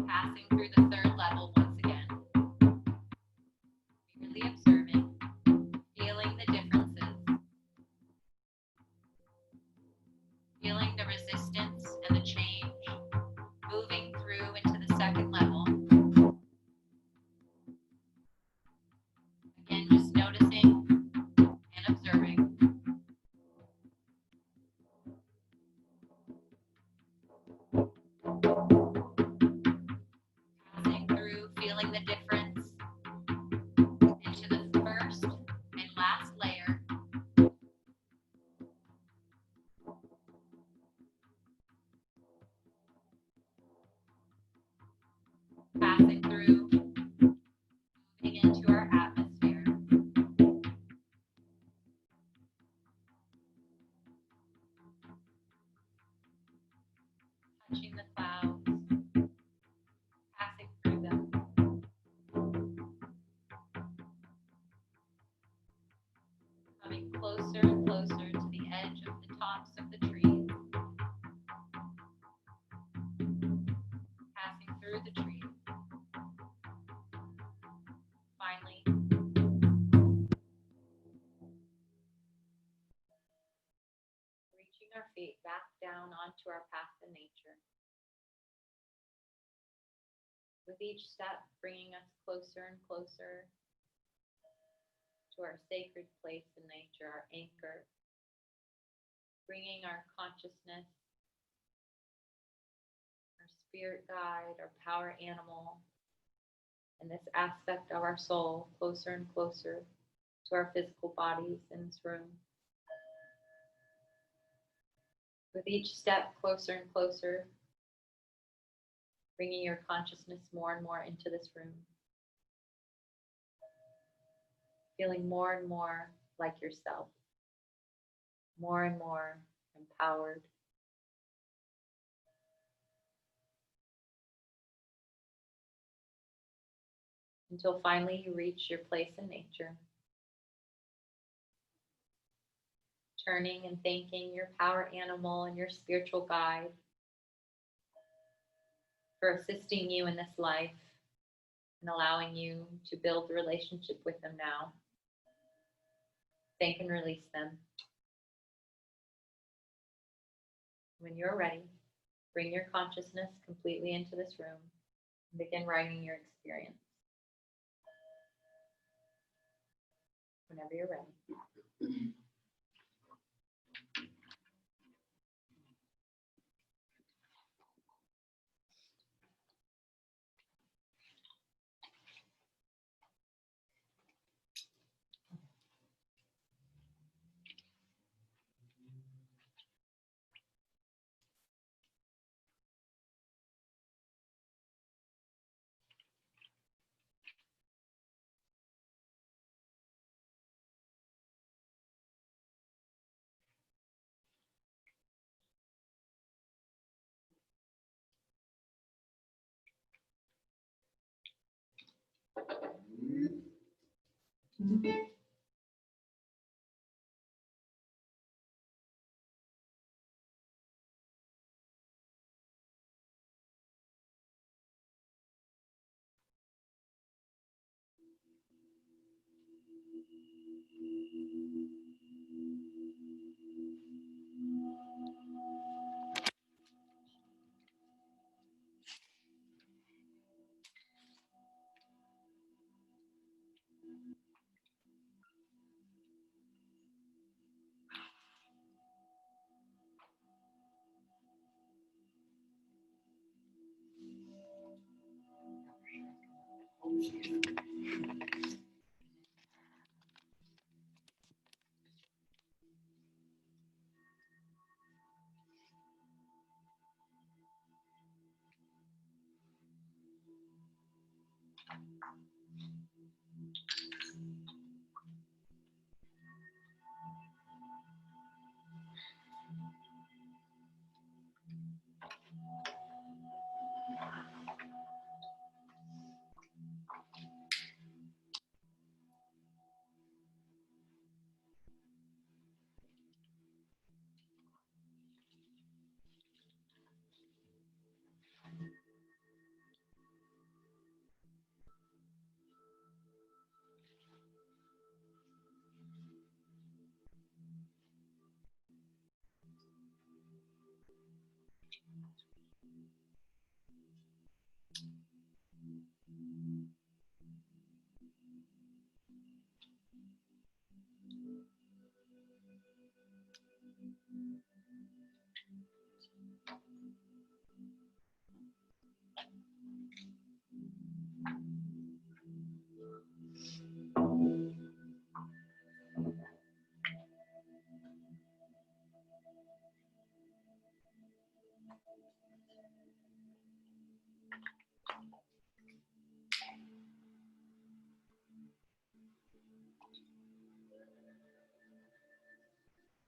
Passing through the third level once again, merely observing, feeling the differences, feeling the resistance and the change, moving through into the second level. Again, just noticing and observing. Passing through, feeling the difference into the first and last layer. Passing through, moving into our atmosphere. Touching the clouds, passing through them. Coming closer and closer to the edge of the tops of the trees. Passing through the trees. Finally, reaching our feet back down onto our path in nature. With each step, bringing us closer and closer to our sacred place in nature, our anchor, bringing our consciousness, our spirit guide, our power animal, and this aspect of our soul closer and closer to our physical bodies in this room. With each step closer and closer, bringing your consciousness more and more into this room. Feeling more and more like yourself, more and more empowered. Until finally you reach your place in nature. Turning and thanking your power animal and your spiritual guide for assisting you in this life and allowing you to build a relationship with them now. Thank and release them. When you're ready, bring your consciousness completely into this room and begin writing your experience. Whenever you're ready.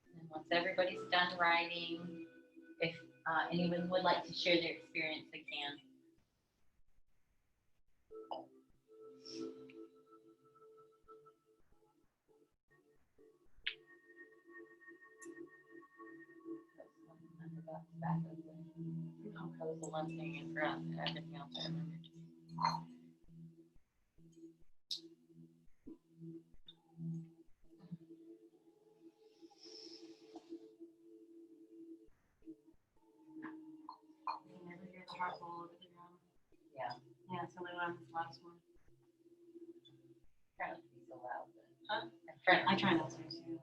And once everybody's done writing, if anyone would like to share their experience, they can. That was the one thing I forgot. Everything else I remembered. You never hear the heart roll over the drum. Yeah. Yeah, it's the only one, the last one. Try not to be so loud. Huh? I I try not to too.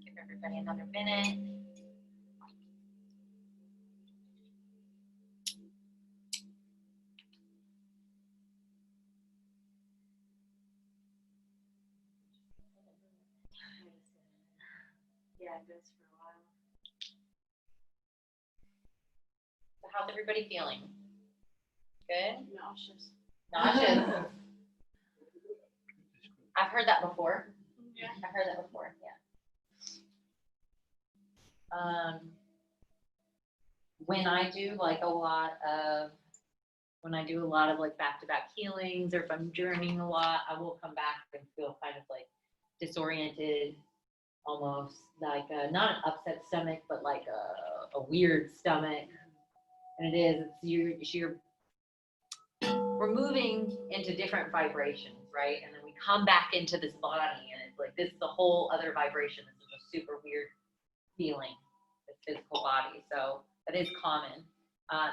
Give everybody another minute. Yeah, it goes for a while. So how's everybody feeling? Good? Nauseous. Nauseous? I've heard that before. Yeah. I've heard that before, yeah. When I do like when I do a lot of like back-to-back healings, or if I'm journeying a lot, I will come back and feel kind of like disoriented, almost like not an upset stomach, but like a weird stomach. And it is, we're moving into different vibrations, right? And then we come back into this body and it's Like this is a whole other vibration. This is a super weird feeling, the physical body. So that is common.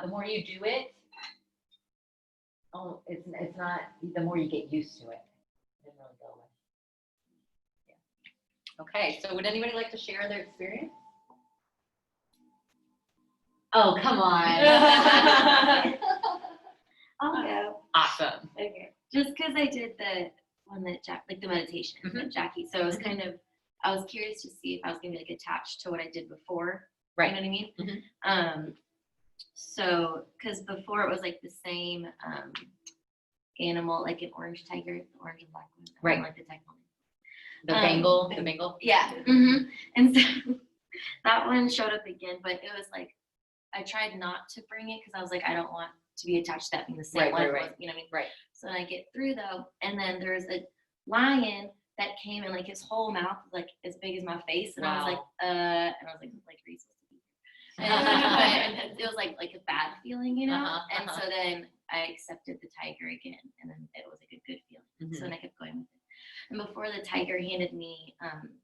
The more you do it, it's not, the more you get used to it. It doesn't really go away. Yeah. Okay, so would anybody like to share their experience? Oh, come on. I'll go. Awesome. Okay. Just because I did the one that like the meditation with Jackie, so it was kind of, I was curious to see if I was gonna be like attached to what I did before. Right. You know what I mean? Mhm. So because before it was like the same animal, like an orange tiger, the orange and black one. I don't Right. like the tiger one. The Bengal. Yeah. And so that one showed up again, but it was like I tried not to bring it because I was like, I don't want to be attached to that being the same one. Right. You know what I mean? Right. So I get through though, and then there's a lion that came and like his whole mouth was like as big as my face, and I was like, and I was like, are you supposed to be here? And it was like a bad feeling, you know. And so then I accepted the tiger again, and then it was like a good feeling. So then I kept going with it. And before the tiger handed me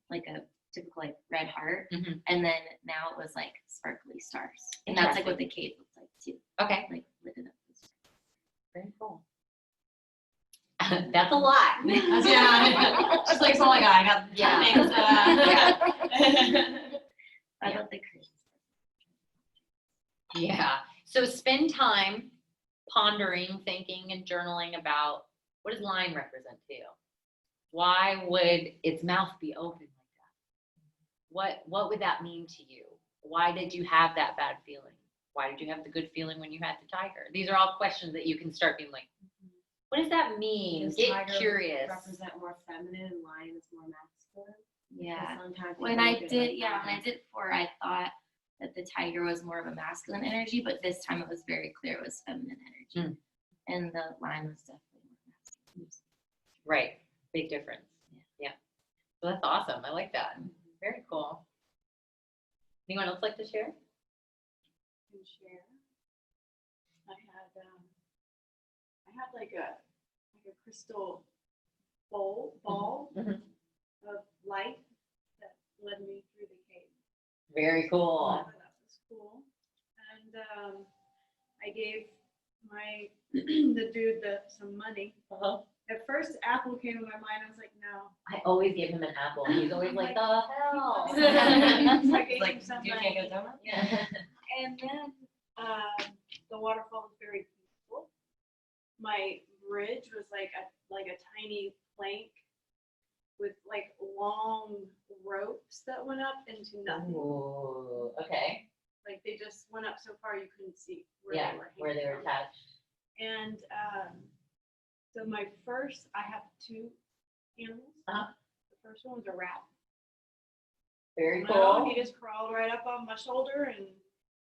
like a typical like red heart, and then now it was like sparkly stars, and that's like what the cave looks like too. Okay. Like lit it up. Very cool. That's a lot. Yeah. Just like, oh my God, I got things. I love the crazy. Yeah. So spend time pondering, thinking, and journaling about what does lion represent to you? Why would its mouth be open like that? What would that mean to you? Why did you have that bad feeling? Why did you have the good feeling when you had the tiger? These are all questions that you can start being like, what does that mean? Does Get tiger curious. represent more feminine and lion is more masculine? Yeah. Sometimes When I did before, I thought that the tiger was more of a masculine energy, but this time it was very clear it was feminine energy. And the lion was definitely more masculine. Right. Big difference. Yeah. So that's awesome. I like that. Very cool. Anyone else like to share? Can share. I had like a crystal ball of light that led me through the cave. Very cool. I thought that was cool. And I gave the dude some money. At first, Apple came to my mind. I was like, no. I always give him an apple. He's always like, the hell. So I gave him some you money. can't go down? Yeah. And then the waterfall was very peaceful. My bridge was like a tiny plank with like long ropes that went up into nothing. Ooh, okay. Like they just went up so far you couldn't see where Yeah, they were. where they were hanging attached. from. And so I have two animals. The first one was a rat. Very No, cool. he just crawled right up on my shoulder and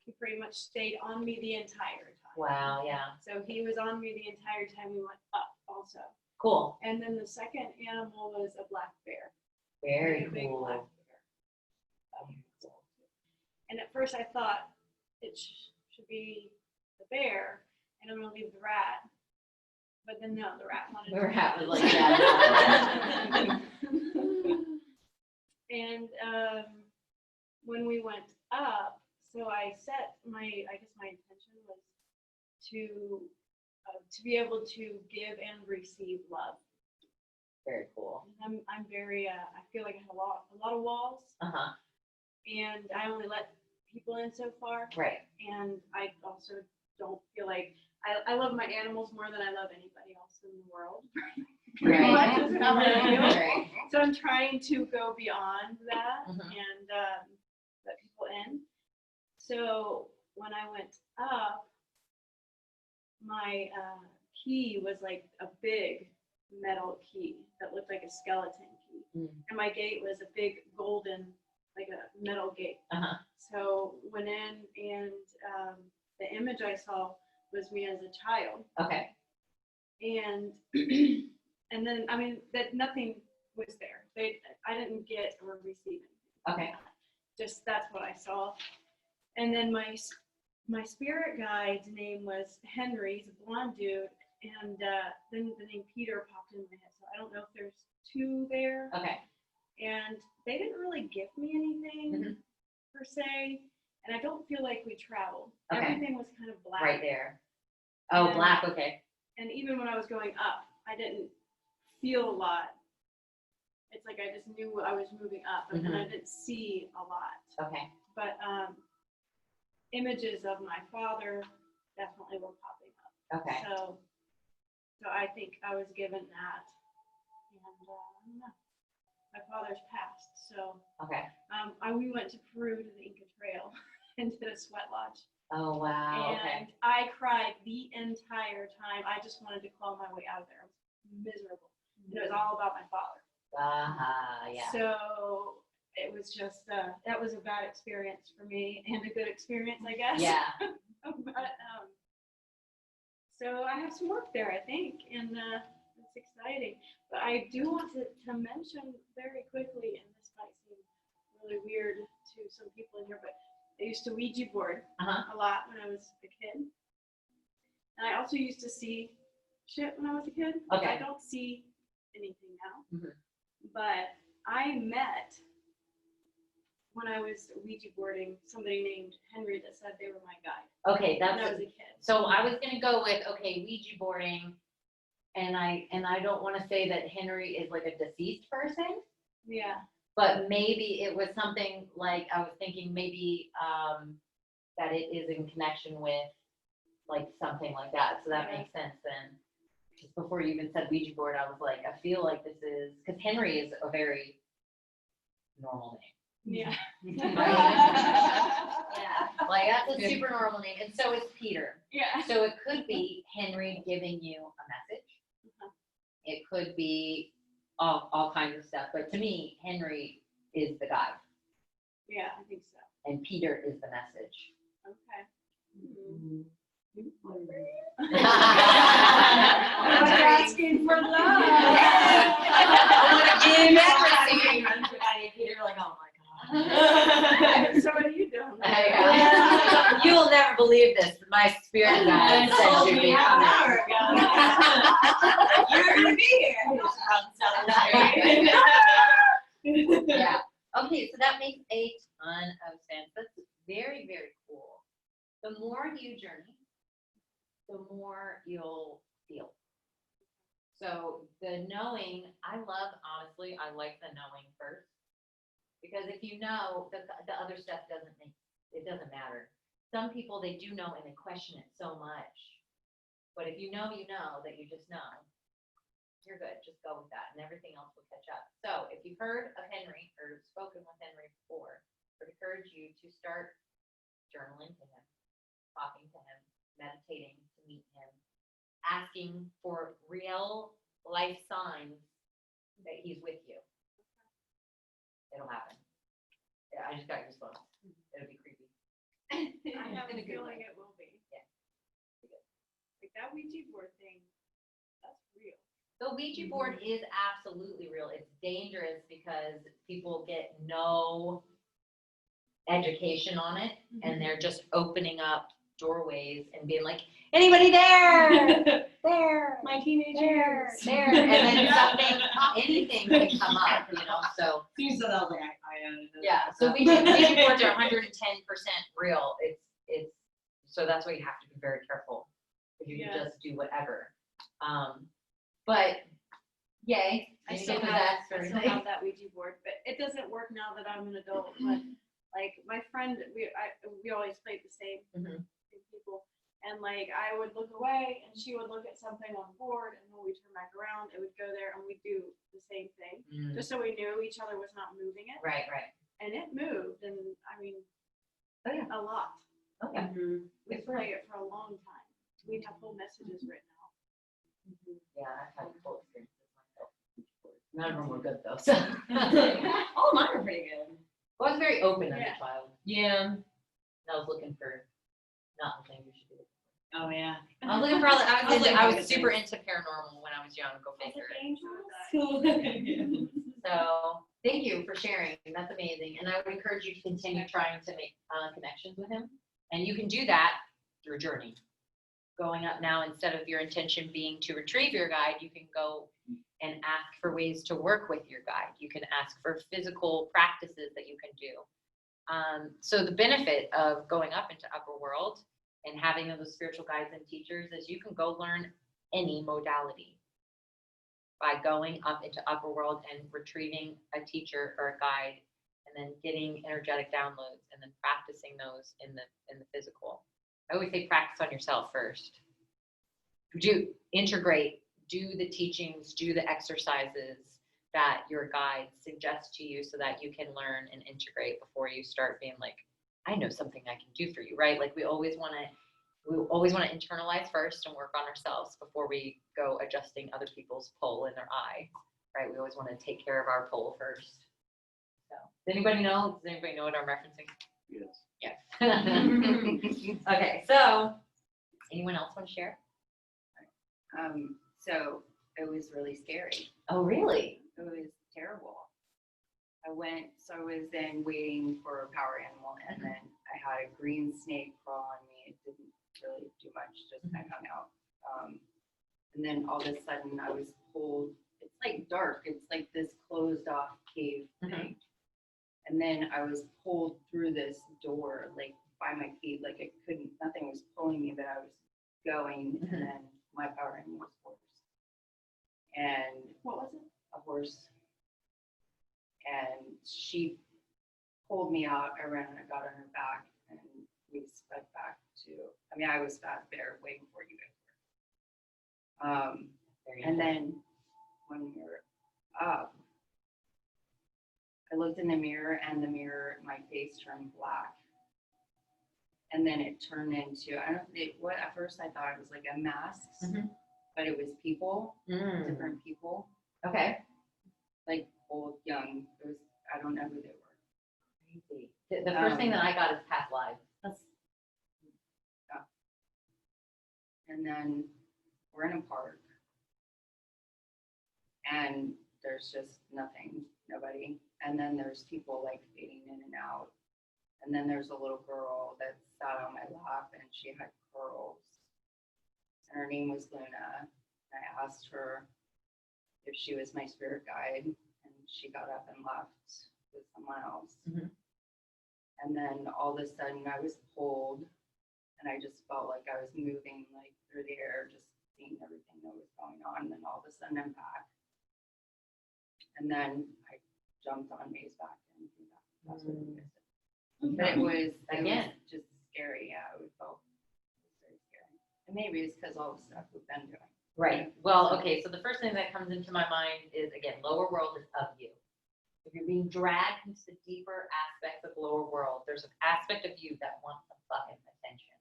he pretty much stayed on me the entire time. Wow, yeah. So he was on me the entire time we went up also. Cool. And then the second animal was a black bear. Very A big cool. black bear. And at first I thought it should be the bear and I'm gonna leave the rat. But then no, the rat wanted We were to happy like that. And when we went up, so I set my intention was to be able to give and receive love. Very cool. And I'm very I feel like I have a lot of walls, and I only let people in so far. Right. And I also don't feel like I love my animals more than I love anybody else in the world. Right. That's how I feel. Right. So I'm trying to go beyond that Mhm. and let people in. So when I went up, my key was like a big metal key that looked like a skeleton key. And my gate was a big golden, like a metal gate. So went in and the image I saw was me as a child. Okay. And and then I mean that nothing was there. I didn't get or receive anything. Okay. Just that's what I saw. And then my spirit guide's name was Henry. He's a blonde dude. And then the name Peter popped in my head. So I don't know if there's two there. Okay. and they didn't really give me anything per se, and I don't feel like we traveled. Okay. Everything was kind of black. Right there. Oh, And- black, okay. And even when I was going up, I didn't feel a lot. It's like I just knew I was moving up, and I didn't see a lot. Okay. But images of my father definitely were popping up. Okay. So I think I was given that, and I don't know. My father's passed, so Okay. we went to Peru to the Inca Trail and did a sweat lodge. Oh, wow. And Okay. I cried the entire time. I just wanted to claw my way out of there. I was miserable. And it was all about my father. Yeah. So it was just, that was a bad experience for me and a good experience, I guess. Yeah. But, so I have some work there, I think, and it's exciting. But I do want to mention very quickly, and this might seem really weird to some people in here, but I used to Ouija board a lot when I was a kid. And I also used to see shit when I was a kid. Okay. I don't see anything now. Mhm. But I met, when I was Ouija boarding, somebody named Henry that said they were my guide Okay, when I that's, was a kid. so I was gonna go with, okay, Ouija boarding, and I don't wanna say that Henry is like a deceased person, Yeah. but maybe it was something like, I was thinking maybe, that it is in connection with like something like that, so that Yeah. makes sense then. Just before you even said Ouija board, I was like, I feel like this is, because Henry is a very normal Yeah. name. Yeah, like that's a super normal name, and so is Peter. Yeah. So it could be Henry giving you a message. It could be all kinds of stuff, but to me, Henry is the guy, Yeah, I think so. and Peter is the message. Okay. I'm I'm asking for love. I want to give everything. Peter, like, oh my God. So what are you doing? You will never believe this, but my spirit guide said you'd be coming. You're gonna be here. Yeah. Okay, so that makes a ton of sense. That's very, very cool. The more you journey, the more you'll feel. So the knowing, honestly, I like the knowing first. Because if you know, the other stuff doesn't matter. Some people, they do know and they question it so much. But if you know that you just know, you're good. Just go with that and everything else will catch up. So if you've heard of Henry or spoken with Henry before, I would encourage you to start journaling to him, talking to him, meditating to meet him, asking for real life signs that he's with you. It'll happen. Yeah, I just got goosebumps. It'll be creepy. I have In a a good feeling way. it will be. Yeah. Like that Ouija board thing, that's real. The Ouija board is absolutely real. It's dangerous because people get no education on it, and they're just opening up doorways and being like, anybody there? There. My teenage There. years. There. And then anything can come up, so. Yeah, so Ouija boards are 110% real. It's so that's why you have to be very careful. If you can Yeah. just do whatever. But yay. I you still get have possessed or- have that Ouija board, but it doesn't work now that I'm an adult. But like my friend, we always played the same people, and like I would look away, and she would look at something on the board, and when we turn back around, it would go there, and we'd do the same thing, just so we knew each other was not moving it, Right. and it moved, and I mean, Oh, yeah. a lot. Okay. We played it for a long time. We have whole messages written out. Yeah, I've had full experiences myself. None of them were good though. So. Oh, mine are pretty good. I was very open as Yeah. a child. Yeah. I was looking for not the thing you should do. Oh, yeah. I was looking for all the, I was looking for super things. into paranormal when I was young. Go figure. Angels. So thank you for sharing. That's amazing. And I would encourage you to continue trying to make connections with him. And you can do that through a journey. Going up now, instead of your intention being to retrieve your guide, you can go and ask for ways to work with your guide. You can ask for physical practices that you can do. So the benefit of going up into Upperworld and having those spiritual guides and teachers is you can go learn any modality by going up into Upperworld and retrieving a teacher or a guide, and then getting energetic downloads, and then practicing those in the physical. I always say practice on yourself first. Integrate, do the teachings, do the exercises that your guides suggest to you so that you can learn and integrate before you start being like, I know something I can do for you, right? Like we always want to internalize first and work on ourselves before we go adjusting other people's pole in their eye, right? We always want to take care of our pole first. So, does anybody know what I'm referencing? Yes. Yes. Okay, so anyone else want to share? So it was really scary. Oh, really? It was terrible. I was then waiting for a power animal, and then I had a green snake crawl on me. It didn't really do much, just kind of hung out. And then all of a sudden I was pulled. It's like dark. It's like this closed off cave thing. And then I was pulled through this door, like by my feet, like nothing was pulling me, but I was going. And then my power animal was horse. And What was it? a horse. And she pulled me out. I ran and I got on her back, and we sped back I was back there way before you guys were. And then when we were up, I looked in the mirror, and my face turned black. And then it turned into, at first I thought it was like a mask, but it was people, different people. Okay. Like old, young. I don't know who they were. Crazy. The first thing that I got is past lives. And then we're in a park, and there's just nothing, nobody. And then there's people like fading in and out. And then there's a little girl that sat on my lap, and she had curls. And her name was Luna. I asked her if she was my spirit guide, and she got up and left with someone else. And then all of a sudden I was pulled, and I just felt like I was moving like through the air, just seeing everything that was going on. And then all of a sudden I'm back. And then I jumped on May's back and came back. That's what it was. But it was just scary. Yeah, it felt very scary. And maybe it's because all the stuff we've been doing. Right. Well, okay. So the first thing that comes into my mind is, again, lower world is of you. If you're being dragged into the deeper aspects of lower world, there's an aspect of you that wants some fucking attention.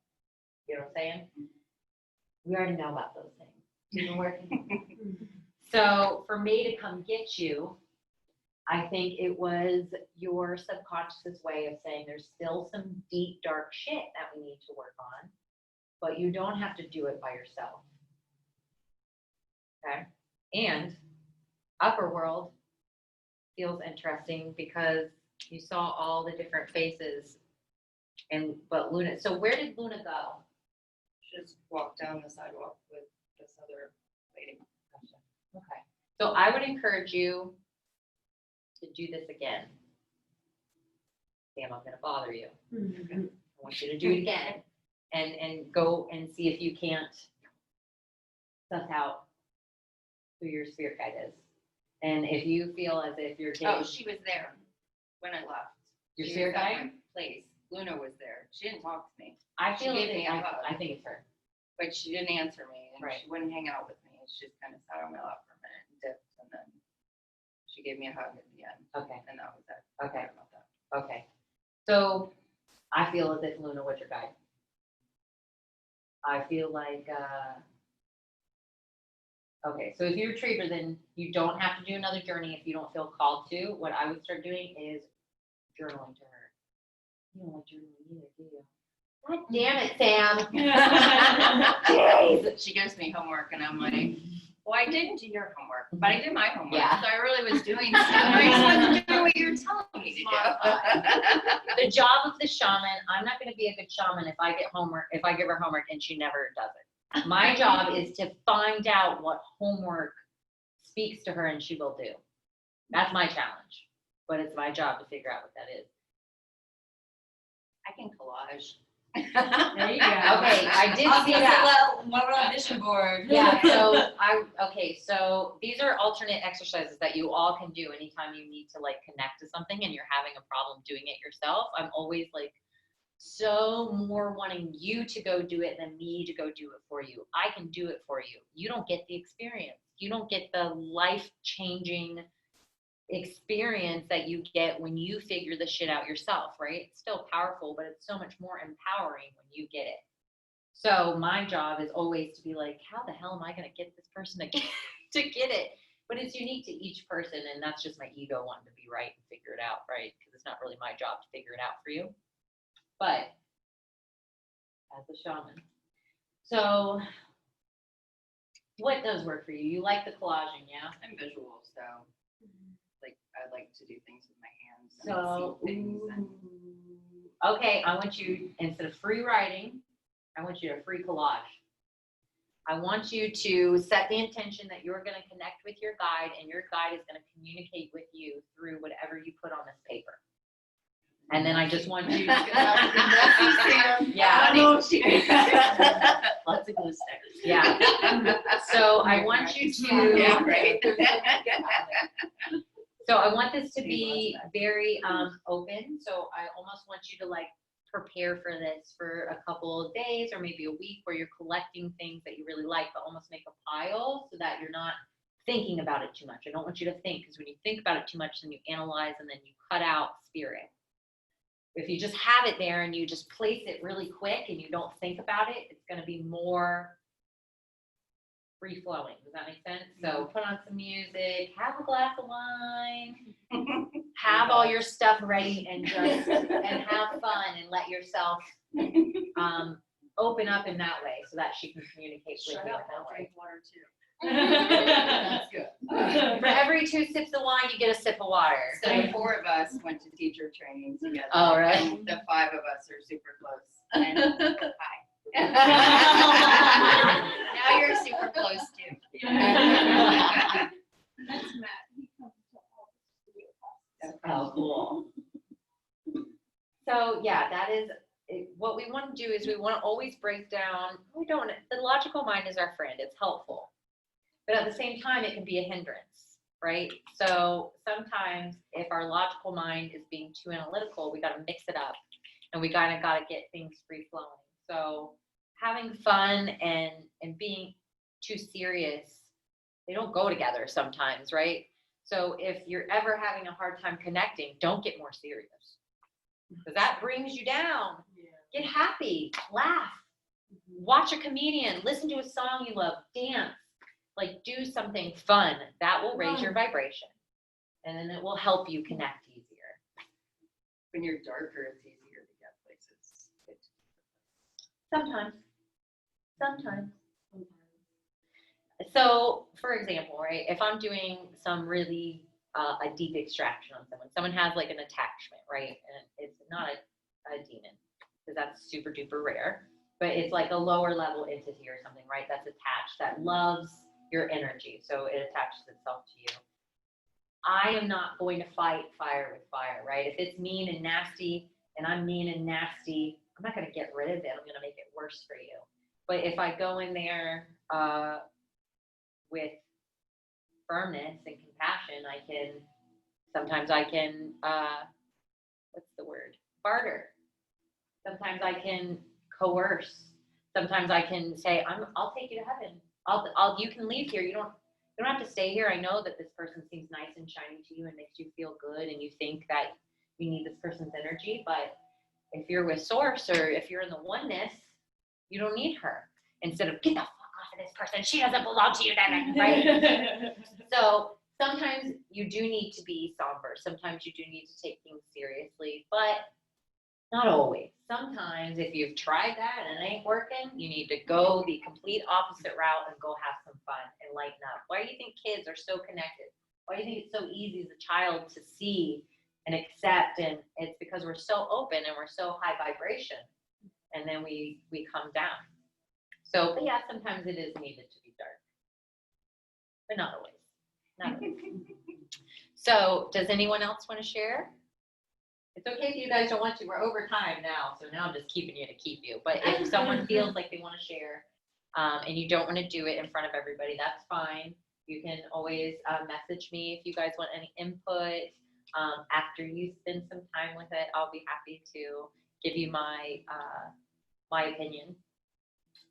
You know what I'm saying? We already know about those things. You've been working. So for May to come get you, I think it was your subconscious way of saying there's still some deep, dark shit that we need to work on, but you don't have to do it by yourself. Okay? And Upperworld feels interesting because you saw all the different faces, but Luna, so where did Luna go? She just walked down the sidewalk with this other lady. Okay. So I would encourage you to do this again. Sam, I'm gonna bother you. I want you to do it again and go and see if you can't suss out who your spirit guide is. And if you feel as if you're getting She was there when I left. your She spirit was at guide, my place. Luna was there. She didn't talk to me, I feel gave me a hug. I think it's her. but she didn't answer me, and Right. she wouldn't hang out with me. She just kind of sat on my lap for a minute and dipped, and then she gave me a hug at the end, Okay. and that was it. Okay. Sorry about that. Okay. So I feel as if Luna was your guide. I feel like, okay, so if you retrieve her, then you don't have to do another journey if you don't feel called to. What I would start doing is journaling to her. You don't like journaling either, do you? God damn it, Sam. She gives me homework, and I'm like, well, I didn't do your homework, but I did my homework. Yeah. So I really was doing stuff. I'm supposed to do what you're telling me to do. The job of the shaman, I'm not going to be a good shaman if I give her homework and she never does it. My job is to find out what homework speaks to her and she will do. That's my challenge, but it's my job to figure out what that is. I can collage. There you go. Okay, I did I'll see get that. a little vision board. Yeah, so these are alternate exercises that you all can do anytime you need to like connect to something and you're having a problem doing it yourself. I'm always like so more wanting you to go do it than me to go do it for you. I can do it for you. You don't get the experience. You don't get the life-changing experience that you get when you figure the shit out yourself, right? It's still powerful, but it's so much more empowering when you get it. So my job is always to be like, how the hell am I going to get this person to get it? But it's unique to each person, and that's just my ego wanting to be right and figure it out, right? Because it's not really my job to figure it out for you. But as a shaman. So what does work for you? You like the collaging, yeah? I'm visual, so like I like to do things with my hands So, and see things. And okay, I want you, instead of free writing, I want you to free collage. I want you to set the intention that you're going to connect with your guide, and your guide is going to communicate with you through whatever you put on this paper. And then I just want you Yeah. Lots of glue sticks. Yeah. So I want you to, Yeah, right. so I want this to be very open. So I almost want you to like prepare for this for a couple of days or maybe a week where you're collecting things that you really like, but almost make a pile so that you're not thinking about it too much. I don't want you to think, because when you think about it too much, then you analyze and then you cut out spirit. If you just have it there and you just place it really quick and you don't think about it, it's going to be more free flowing. Does that make sense? So put on some music, have a glass of wine, have all your stuff ready, and just and have fun and let yourself open up in that way so that she can communicate with you in that way. Water too. That's good. For every 2 sips of wine, you get a sip of water. So the 4 of us went to teacher training together. Oh, right. And the 5 of us are super close. And hi. Now you're super close too. That's Matt. He comes to all the studio classes. Oh, cool. So yeah, that is what we want to do. Is we want to always break down. The logical mind is our friend. It's helpful, but at the same time, it can be a hindrance, right? So sometimes if our logical mind is being too analytical, we got to mix it up, and we kind of got to get things free flowing. So having fun and being too serious, they don't go together sometimes, right? So if you're ever having a hard time connecting, don't get more serious, because that brings you down. Get happy, laugh, watch a comedian, listen to a song you love, dance, like do something fun. That will raise your vibration, and then it will help you connect easier. When you're darker, it's easier to get places. Sometimes. So, for example, right, if I'm doing some really a deep extraction on someone has like an attachment, right, and it's not a demon, because that's super duper rare, but it's like a lower level entity or something, right, that's attached, that loves your energy, so it attaches itself to you. I am not going to fight fire with fire, right? If it's mean and nasty and I'm mean and nasty, I'm not going to get rid of it. I'm going to make it worse for you. But if I go in there with firmness and compassion, sometimes I can, what's the word? Barter. Sometimes I can coerce. Sometimes I can say, I'll take you to heaven. You can leave here. You don't have to stay here. I know that this person seems nice and shiny to you and makes you feel good, and you think that you need this person's energy, but if you're with source or if you're in the oneness, you don't need her. Instead of get the fuck off of this person, she doesn't belong to you, then, right? So sometimes you do need to be somber. Sometimes you do need to take things seriously, but not always. Sometimes if you've tried that and it ain't working, you need to go the complete opposite route and go have some fun and lighten up. Why do you think kids are so connected? Why do you think it's so easy as a child to see and accept? And it's because we're so open and we're so high vibration, and then we come down. So, but yeah, sometimes it is needed to be dark, but not always. None of it. So does anyone else want to share? It's okay if you guys don't want to. We're over time now, so now I'm just keeping you to keep you. But if someone feels like they want to share and you don't want to do it in front of everybody, that's fine. You can always message me if you guys want any input. After you spend some time with it, I'll be happy to give you my opinion.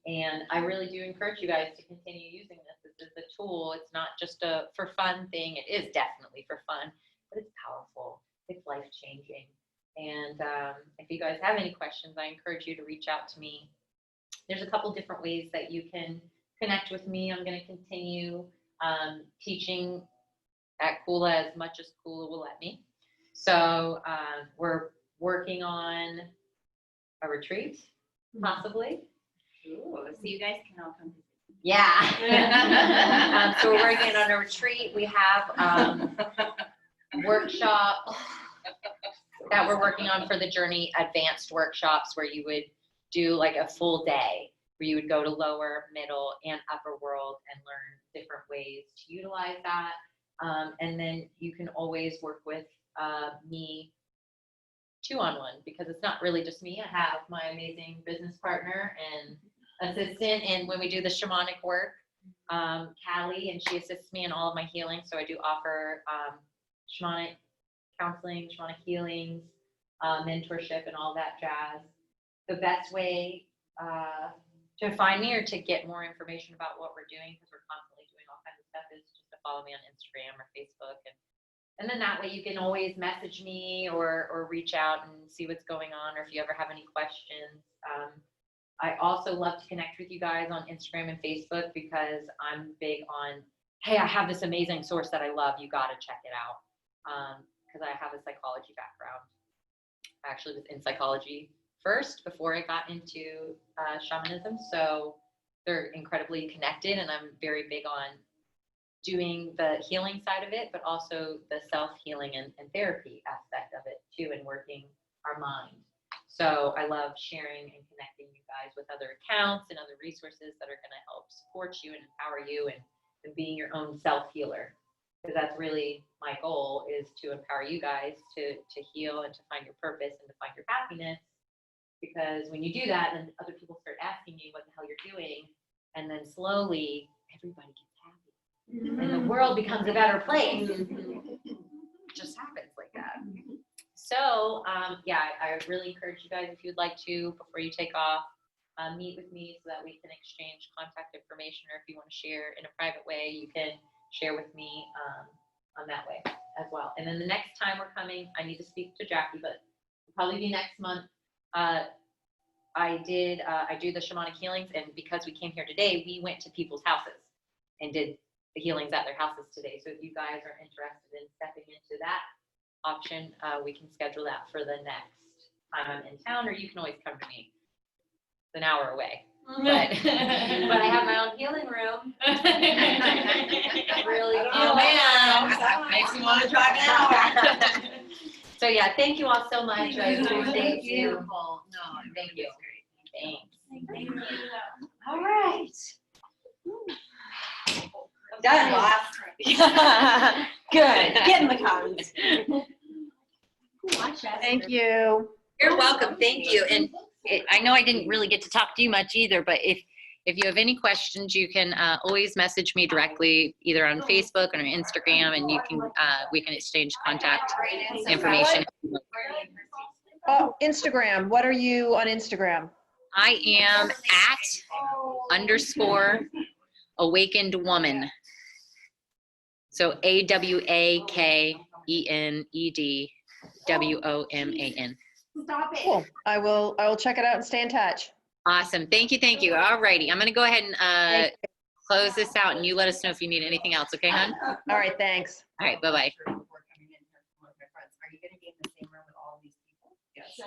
And I really do encourage you guys to continue using this. This is a tool. It's not just a for fun thing. It is definitely for fun, but it's powerful. It's life-changing. And if you guys have any questions, I encourage you to reach out to me. There's a couple different ways that you can connect with me. I'm going to continue teaching at Kula as much as Kula will let me. So we're working on a retreat, possibly. Ooh, so you guys can all come. Yeah. So we're working on a retreat. We have workshops that we're working on for the journey, advanced workshops where you would do like a full day, where you would go to lower, middle, and upper world and learn different ways to utilize that. And then you can always work with me 2-on-1, because it's not really just me. I have my amazing business partner and assistant, and when we do the shamanic work, Callie, and she assists me in all of my healing. So I do offer shamanic counseling, shamanic healings, mentorship, and all that jazz. The best way to find me or to get more information about what we're doing, because we're constantly doing all kinds of stuff, is just to follow me on Instagram or Facebook. And then that way you can always message me or reach out and see what's going on, or if you ever have any questions. I also love to connect with you guys on Instagram and Facebook, because I'm big on, hey, I have this amazing source that I love. You got to check it out. Because I have a psychology background. I actually was in psychology first before I got into shamanism. So they're incredibly connected, and I'm very big on doing the healing side of it, but also the self-healing and therapy aspect of it too, and working our mind. So I love sharing and connecting you guys with other accounts and other resources that are going to help support you and empower you and being your own self-healer. Because that's really my goal, is to empower you guys to heal and to find your purpose and to find your happiness. Because when you do that, then other people start asking you what the hell you're doing, and then slowly everybody gets happy. And the world becomes a better place. It just happens like that. So, yeah, I really encourage you guys, if you'd like to, before you take off, meet with me so that we can exchange contact information, or if you want to share in a private way, you can share with me on that way as well. And then the next time we're coming, I need to speak to Jackie, but it'll probably be next month. I do the shamanic healings, and because we came here today, we went to people's houses and did the healings at their houses today. So if you guys are interested in stepping into that option, we can schedule that for the next time I'm in town, or you can always come to me. It's an hour away. But I have my own healing room. Really man, makes me want to try now. So yeah, thank you all so much. I appreciate you. Beautiful. No, Thank you. Thanks. Thank you. All right. Done, boss. Good. Get in the comments. Thank you. You're welcome. Thank you. And I know I didn't really get to talk to you much either, but if you have any questions, you can always message me directly, either on Facebook or Instagram, and you can we can exchange contact information. Oh, Instagram. What are you on Instagram? I am @_awakened woman. So AWAKENED WOMAN. Cool. I will check it out and stay in touch. Awesome. Thank you. All righty. I'm going to go ahead and close this out, and you let us know if you need anything else. Okay, hon? All right, thanks. All right. Bye-bye. Are you going to be in the same room with all these people? Yes.